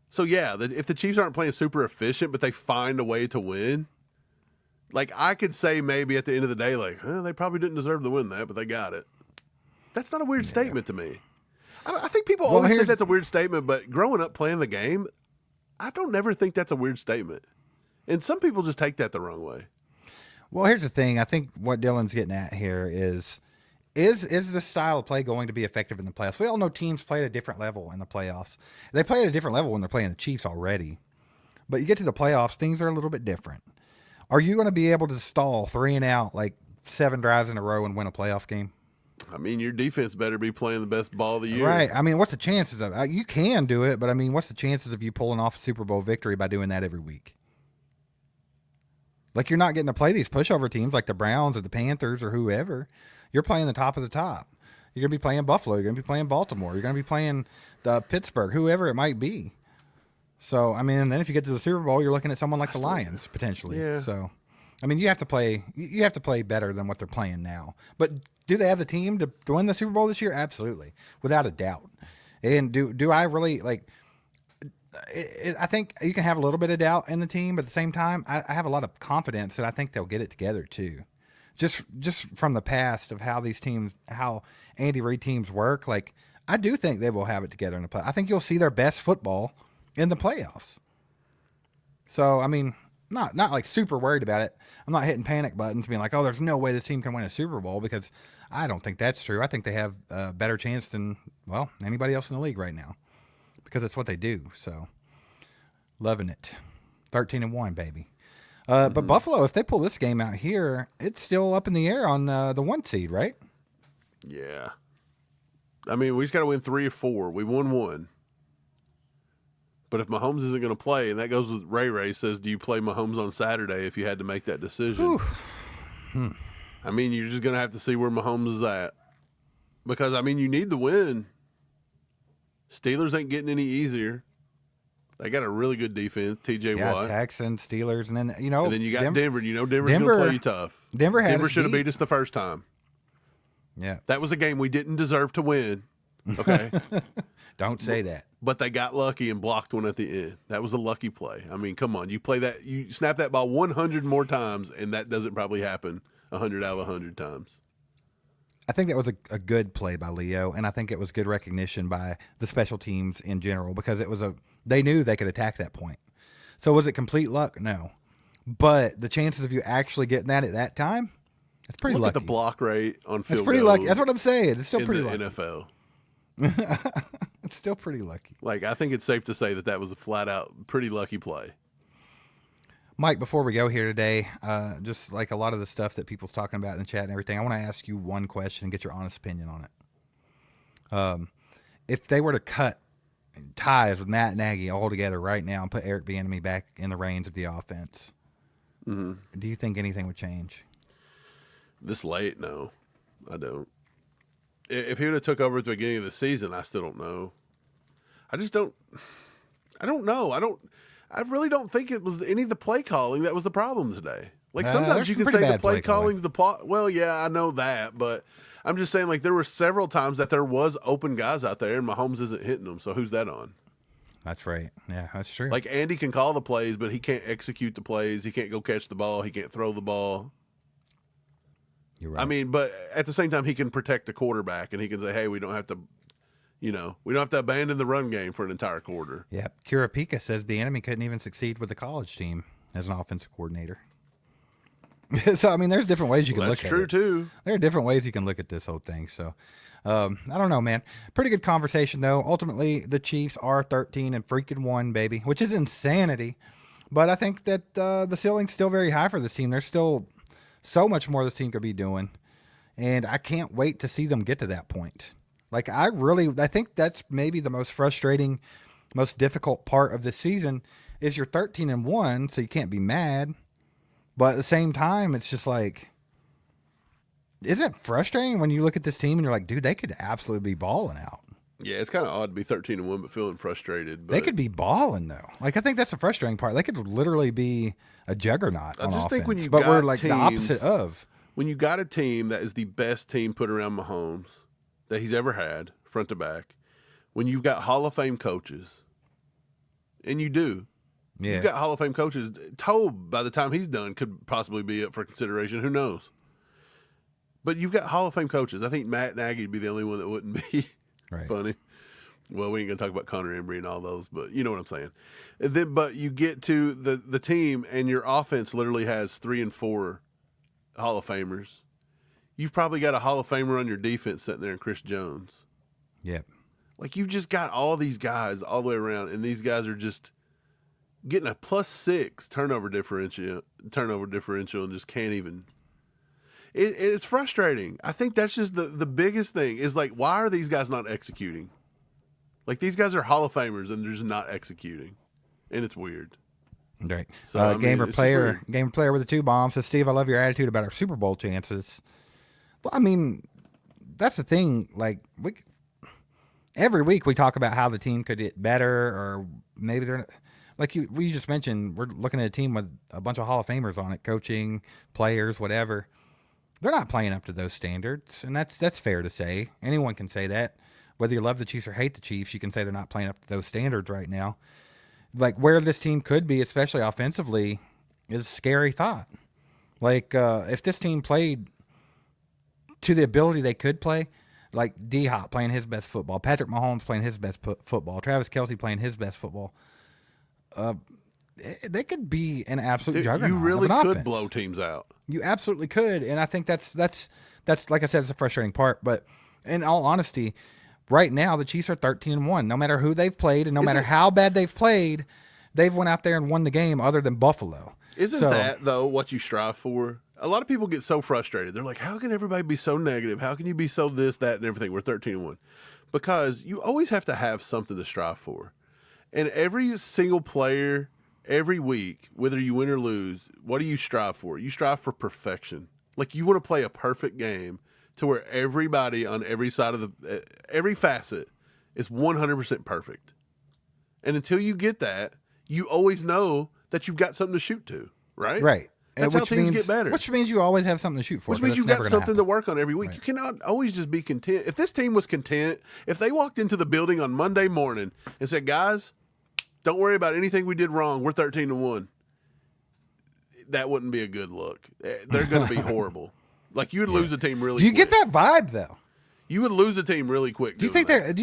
So, yeah, if the Chiefs aren't playing super efficient, but they find a way to win, like, I could say maybe at the end of the day, like, they probably didn't deserve to win that, but they got it. That's not a weird statement to me. I think people always say that's a weird statement, but growing up playing the game, I don't never think that's a weird statement. And some people just take that the wrong way. Well, here's the thing. I think what Dylan's getting at here is this style of play going to be effective in the playoffs? We all know teams play at a different level in the playoffs. They play at a different level when they're playing the Chiefs already. But you get to the playoffs, things are a little bit different. Are you going to be able to stall 3 and out, like 7 drives in a row and win a playoff game? I mean, your defense better be playing the best ball of the year. Right. I mean, what's the chances of it? You can do it, but I mean, what's the chances of you pulling off a Super Bowl victory by doing that every week? Like, you're not getting to play these pushover teams like the Browns or the Panthers or whoever. You're playing the top of the top. You're going to be playing Buffalo. You're going to be playing Baltimore. You're going to be playing the Pittsburgh, whoever it might be. So, I mean, and then if you get to the Super Bowl, you're looking at someone like the Lions potentially. Yeah. So, I mean, you have to play better than what they're playing now. But do they have the team to win the Super Bowl this year? Absolutely, without a doubt. And do I really like? I think you can have a little bit of doubt in the team, but at the same time, I have a lot of confidence that I think they'll get it together too. Just from the past of how these teams, how Andy Reid teams work, like, I do think they will have it together in the play. I think you'll see their best football in the playoffs. So, I mean, not like super worried about it. I'm not hitting panic buttons being like, oh, there's no way this team can win a Super Bowl, because I don't think that's true. I think they have a better chance than, well, anybody else in the league right now, because it's what they do. So, loving it. 13-1, baby. But Buffalo, if they pull this game out here, it's still up in the air on the 1 seed, right? Yeah. I mean, we just got to win 3 or 4. We won 1. But if Mahomes isn't going to play, and that goes with Ray says, do you play Mahomes on Saturday if you had to make that decision? I mean, you're just going to have to see where Mahomes is at. Because, I mean, you need the win. Steelers ain't getting any easier. They got a really good defense, TJ Watt. Texans, Steelers, and then, And then you got Denver. You know Denver's going to play you tough. Denver should have beat us the first time. Yeah. That was a game we didn't deserve to win. Okay? Don't say that. But they got lucky and blocked one at the end. That was a lucky play. I mean, come on. You play that, you snap that ball 100 more times, and that doesn't probably happen 100 out of 100 times. I think that was a good play by Leo, and I think it was good recognition by the special teams in general because they knew they could attack that point. So was it complete luck? No. But the chances of you actually getting that at that time, it's pretty lucky. Look at the block rate on field goal. It's pretty lucky. That's what I'm saying. It's still pretty lucky. NFL. It's still pretty lucky. Like, I think it's safe to say that was a flat-out pretty lucky play. Mike, before we go here today, just like a lot of the stuff that people's talking about in the chat and everything, I want to ask you one question and get your honest opinion on it. If they were to cut ties with Matt Nagy altogether right now and put Eric Bieniemy back in the reins of the offense, do you think anything would change? This late? No, I don't. If he would have took over at the beginning of the season, I still don't know. I just don't. I don't know. I really don't think it was any of the play calling that was the problem today. Like sometimes you can say the play calling's the plot. Well, yeah, I know that, but I'm just saying like there were several times that there was open guys out there and Mahomes isn't hitting them. So who's that on? That's right. Yeah, that's true. Like Andy can call the plays, but he can't execute the plays. He can't go catch the ball. He can't throw the ball. You're right. I mean, but at the same time, he can protect the quarterback and he can say, hey, we don't have to abandon the run game for an entire quarter. Yeah. Kurapika says Bieniemy couldn't even succeed with the college team as an offensive coordinator. So, I mean, there's different ways you can look at it. That's true, too. There are different ways you can look at this whole thing. So, I don't know, man. Pretty good conversation, though. Ultimately, the Chiefs are 13-1, baby, which is insanity. But I think that the ceiling's still very high for this team. There's still so much more this team could be doing. And I can't wait to see them get to that point. Like, I think that's maybe the most frustrating, most difficult part of this season is you're 13-1, so you can't be mad. But at the same time, it's just like, isn't it frustrating when you look at this team and you're like, dude, they could absolutely be balling out. Yeah, it's kind of odd to be 13-1 but feeling frustrated. But they could be balling, though. Like, I think that's the frustrating part. They could literally be a juggernaut on offense. Think when you but we're like the opposite of. When you got a team that is the best team put around Mahomes that he's ever had, front to back, when you've got Hall of Fame coaches, and you do, you've got Hall of Fame coaches, Tobe, by the time he's done, could possibly be up for consideration. Who knows? But you've got Hall of Fame coaches. I think Matt Nagy would be the only one that wouldn't be funny. Well, we ain't going to talk about Connor Embry and all those, but you know what I'm saying. And then, but you get to the team, and your offense literally has 3 and 4 Hall of Famers. You've probably got a Hall of Famer on your defense sitting there in Chris Jones. Yep. Like, you've just got all these guys all the way around, and these guys are just getting a +6 turnover differential, and just can't even. It's frustrating. I think that's just the biggest thing is, like, why are these guys not executing? Like, these guys are Hall of Famers, and they're just not executing, and it's weird. Right. So, Gamer player with the 2 bombs says, Steve, I love your attitude about our Super Bowl chances. Well, I mean, that's the thing. Like, every week we talk about how the team could get better, or maybe they're not, like we just mentioned. We're looking at a team with a bunch of Hall of Famers on it, coaching, players, whatever. They're not playing up to those standards, and that's fair to say. Anyone can say that. Whether you love the Chiefs or hate the Chiefs, you can say they're not playing up to those standards right now. Like, where this team could be, especially offensively, is a scary thought. Like, if this team played to the ability they could play, like D-Hop playing his best football, Patrick Mahomes playing his best football, Travis Kelce playing his best football, they could be an absolute juggernaut. You really could offense. Blow teams out. You absolutely could, and I think that's like I said, it's a frustrating part. But in all honesty, right now the Chiefs are 13-1. No matter who they've played, and no matter how bad they've played, they've went out there and won the game. Other than Buffalo, isn't that though what you strive for? A lot of people get so frustrated. They're like, how can everybody be so negative? How can you be so this, that, and everything? We're 13-1. Because you always have to have something to strive for. And every single player, every week, whether you win or lose, what do you strive for? You strive for perfection. Like, you want to play a perfect game to where everybody on every side of every facet is 100% perfect. And until you get that, you always know that you've got something to shoot to, right? Right. That's how things get better. Which means you always have something to shoot for. Which means you've got something to work on every week. Right. You cannot always just be content. If this team was content, if they walked into the building on Monday morning and said, guys, don't worry about anything we did wrong, we're 13-1, that wouldn't be a good look. They're going to be horrible. Like, you would lose a team really quick. Do you get that vibe, though? You would lose a team really quick. Do you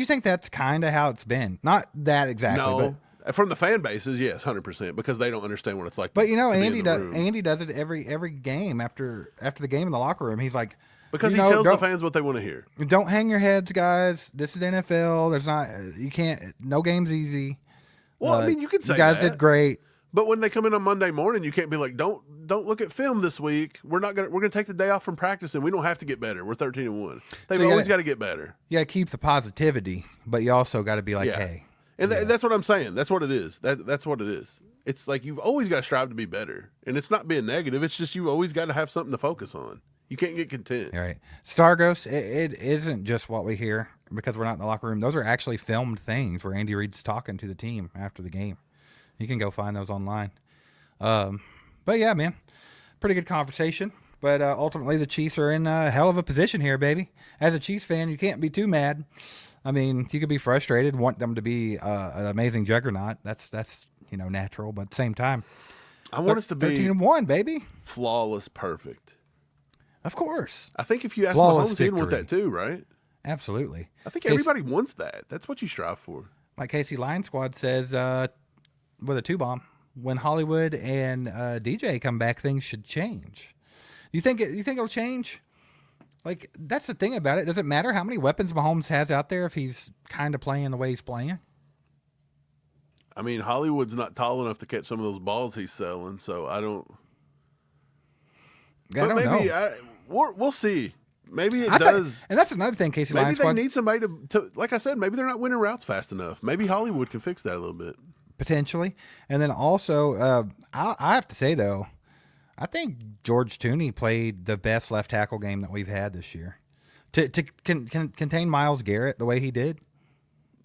think that's kind of how it's been? Not that exactly. No. From the fan bases, yes, 100%, because they don't understand what it's like. But Andy does it every game after the game in the locker room. He's like, because he tells the fans what they want to hear. Don't hang your heads, guys. This is NFL. No game's easy. Well, I mean, you could say you guys that. did great. But when they come in on Monday morning, you can't be like, don't look at film this week. We're gonna take the day off from practice, and we don't have to get better. We're 13-1. They've always got to get better. You got to keep the positivity, but you also got to be like, hey. And that's what I'm saying. That's what it is. That's what it is. It's like, you've always got to strive to be better. And it's not being negative. It's just, you always got to have something to focus on. You can't get content. All right. Starghost, it isn't just what we hear because we're not in the locker room. Those are actually filmed things where Andy Reid's talking to the team after the game. You can go find those online. But yeah, man, pretty good conversation. But ultimately, the Chiefs are in a hell of a position here, baby. As a Chiefs fan, you can't be too mad. I mean, you could be frustrated, want them to be an amazing juggernaut. That's natural. But at the same time, I want us to be 13-1, baby. Flawless, perfect. Of course. I think if you ask Flawless Mahomes, he'd want that too, right? Absolutely. I think everybody wants that. That's what you strive for. Like Casey Line Squad says, with a 2-bomb, when Hollywood and DJ come back, things should change. You think it'll change? Like, that's the thing about it. Does it matter how many weapons Mahomes has out there if he's kind of playing the way he's playing? I mean, Hollywood's not tall enough to catch some of those balls he's selling, so I don't. I don't know. We'll see. Maybe it does. And that's another thing, Casey Line Squad. Maybe they need somebody to, like I said, maybe they're not winning routes fast enough. Maybe Hollywood can fix that a little bit. Potentially. And then also, I have to say, though, I think George Tooney played the best left tackle game that we've had this year. To contain Myles Garrett the way he did.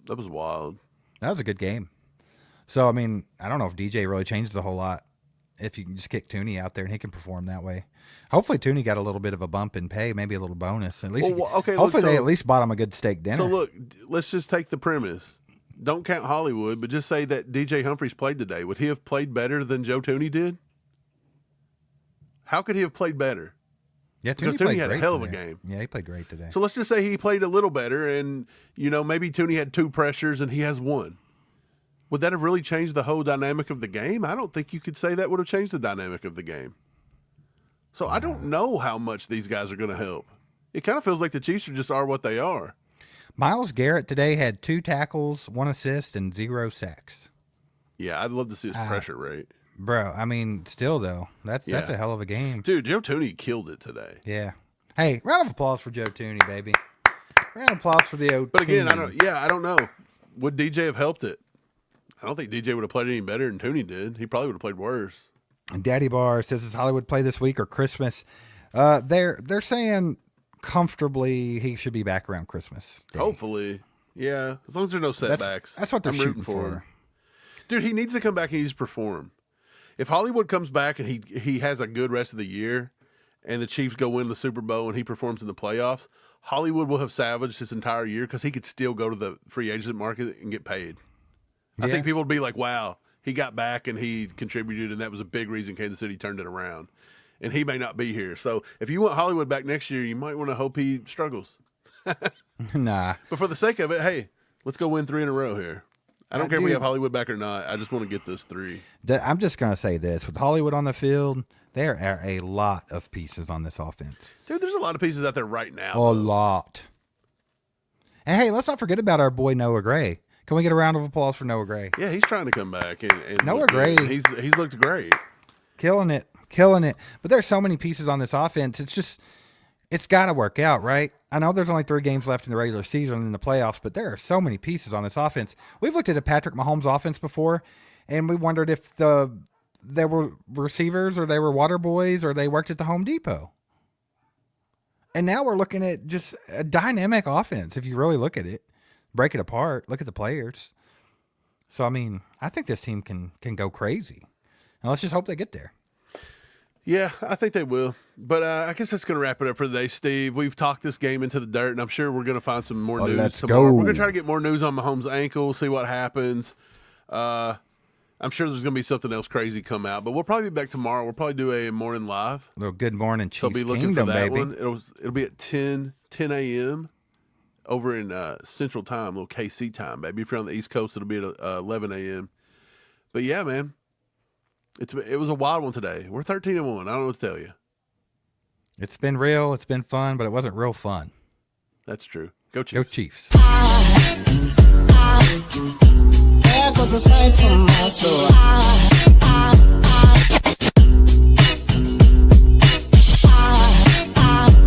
That was wild. That was a good game. So, I mean, I don't know if DJ really changes a whole lot if you can just kick Tooney out there and he can perform that way. Hopefully, Tooney got a little bit of a bump in pay, maybe a little bonus. At least, hopefully they at least bought him a good steak dinner. So, look, let's just take the premise. Don't count Hollywood, but just say that DJ Humphries played today. Would he have played better than Joe Tooney did? How could he have played better? Yeah, because Tooney had a hell of a game. Yeah, he played great today. So let's just say he played a little better, and maybe Tooney had 2 pressures and he has 1. Would that have really changed the whole dynamic of the game? I don't think you could say that would have changed the dynamic of the game. So I don't know how much these guys are going to help. It kind of feels like the Chiefs just are what they are. Myles Garrett today had 2 tackles, 1 assist, and 0 sacks. Yeah, I'd love to see his pressure rate. Bro, I mean, still, though, that's a hell of a game. Dude, Joe Tooney killed it today. Yeah. Hey, round of applause for Joe Tooney, baby. Round of applause for the old But again, I don't know. Would DJ have helped it? I don't think DJ would have played any better than Tooney did. He probably would have played worse. And Daddy Bar says, "Does Hollywood play this week or Christmas?" They're saying comfortably he should be back around Christmas Day. Hopefully. Yeah, as long as there's no setbacks. That's what they're shooting for him. Dude, he needs to come back and he needs to perform. If Hollywood comes back and he has a good rest of the year and the Chiefs go win the Super Bowl and he performs in the playoffs, Hollywood will have salvaged his entire year because he could still go to the free agent market and get paid. I think people would be like, wow, he got back and he contributed, and that was a big reason Kansas City turned it around. And he may not be here. So if you want Hollywood back next year, you might want to hope he struggles. Nah. But for the sake of it, hey, let's go win 3 in a row here. I don't care if we have Hollywood back or not. I just want to get this 3. I'm just going to say this. With Hollywood on the field, there are a lot of pieces on this offense. Dude, there's a lot of pieces out there right now. A lot. And hey, let's not forget about our boy Noah Gray. Can we get a round of applause for Noah Gray? Yeah, he's trying to come back. And Noah Gray. He's looked great. Killing it. But there's so many pieces on this offense. It's got to work out, right? I know there's only 3 games left in the regular season and in the playoffs, but there are so many pieces on this offense. We've looked at a Patrick Mahomes offense before, and we wondered if they were receivers or they were water boys or they worked at the Home Depot. And now we're looking at just a dynamic offense. If you really look at it, break it apart, look at the players. So, I mean, I think this team can go crazy. And let's just hope they get there. Yeah, I think they will. But I guess that's going to wrap it up for today, Steve. We've talked this game into the dirt, and I'm sure we're going to find some more news let's tomorrow. go. We're going to try to get more news on Mahomes' ankle, see what happens. I'm sure there's going to be something else crazy come out, but we'll probably be back tomorrow. We'll probably do a morning live. A little good morning, Chiefs So be looking Kingdom, for that baby. one. It'll be at 10 a.m. over in Central Time, little KC time, baby. If you're on the East Coast, it'll be at 11 a.m. But yeah, man, it was a wild one today. We're 13-1. I don't know what to tell you. It's been real. It's been fun, but it wasn't real fun. That's true. Go Chiefs. Go Chiefs. There goes a sight from my soul.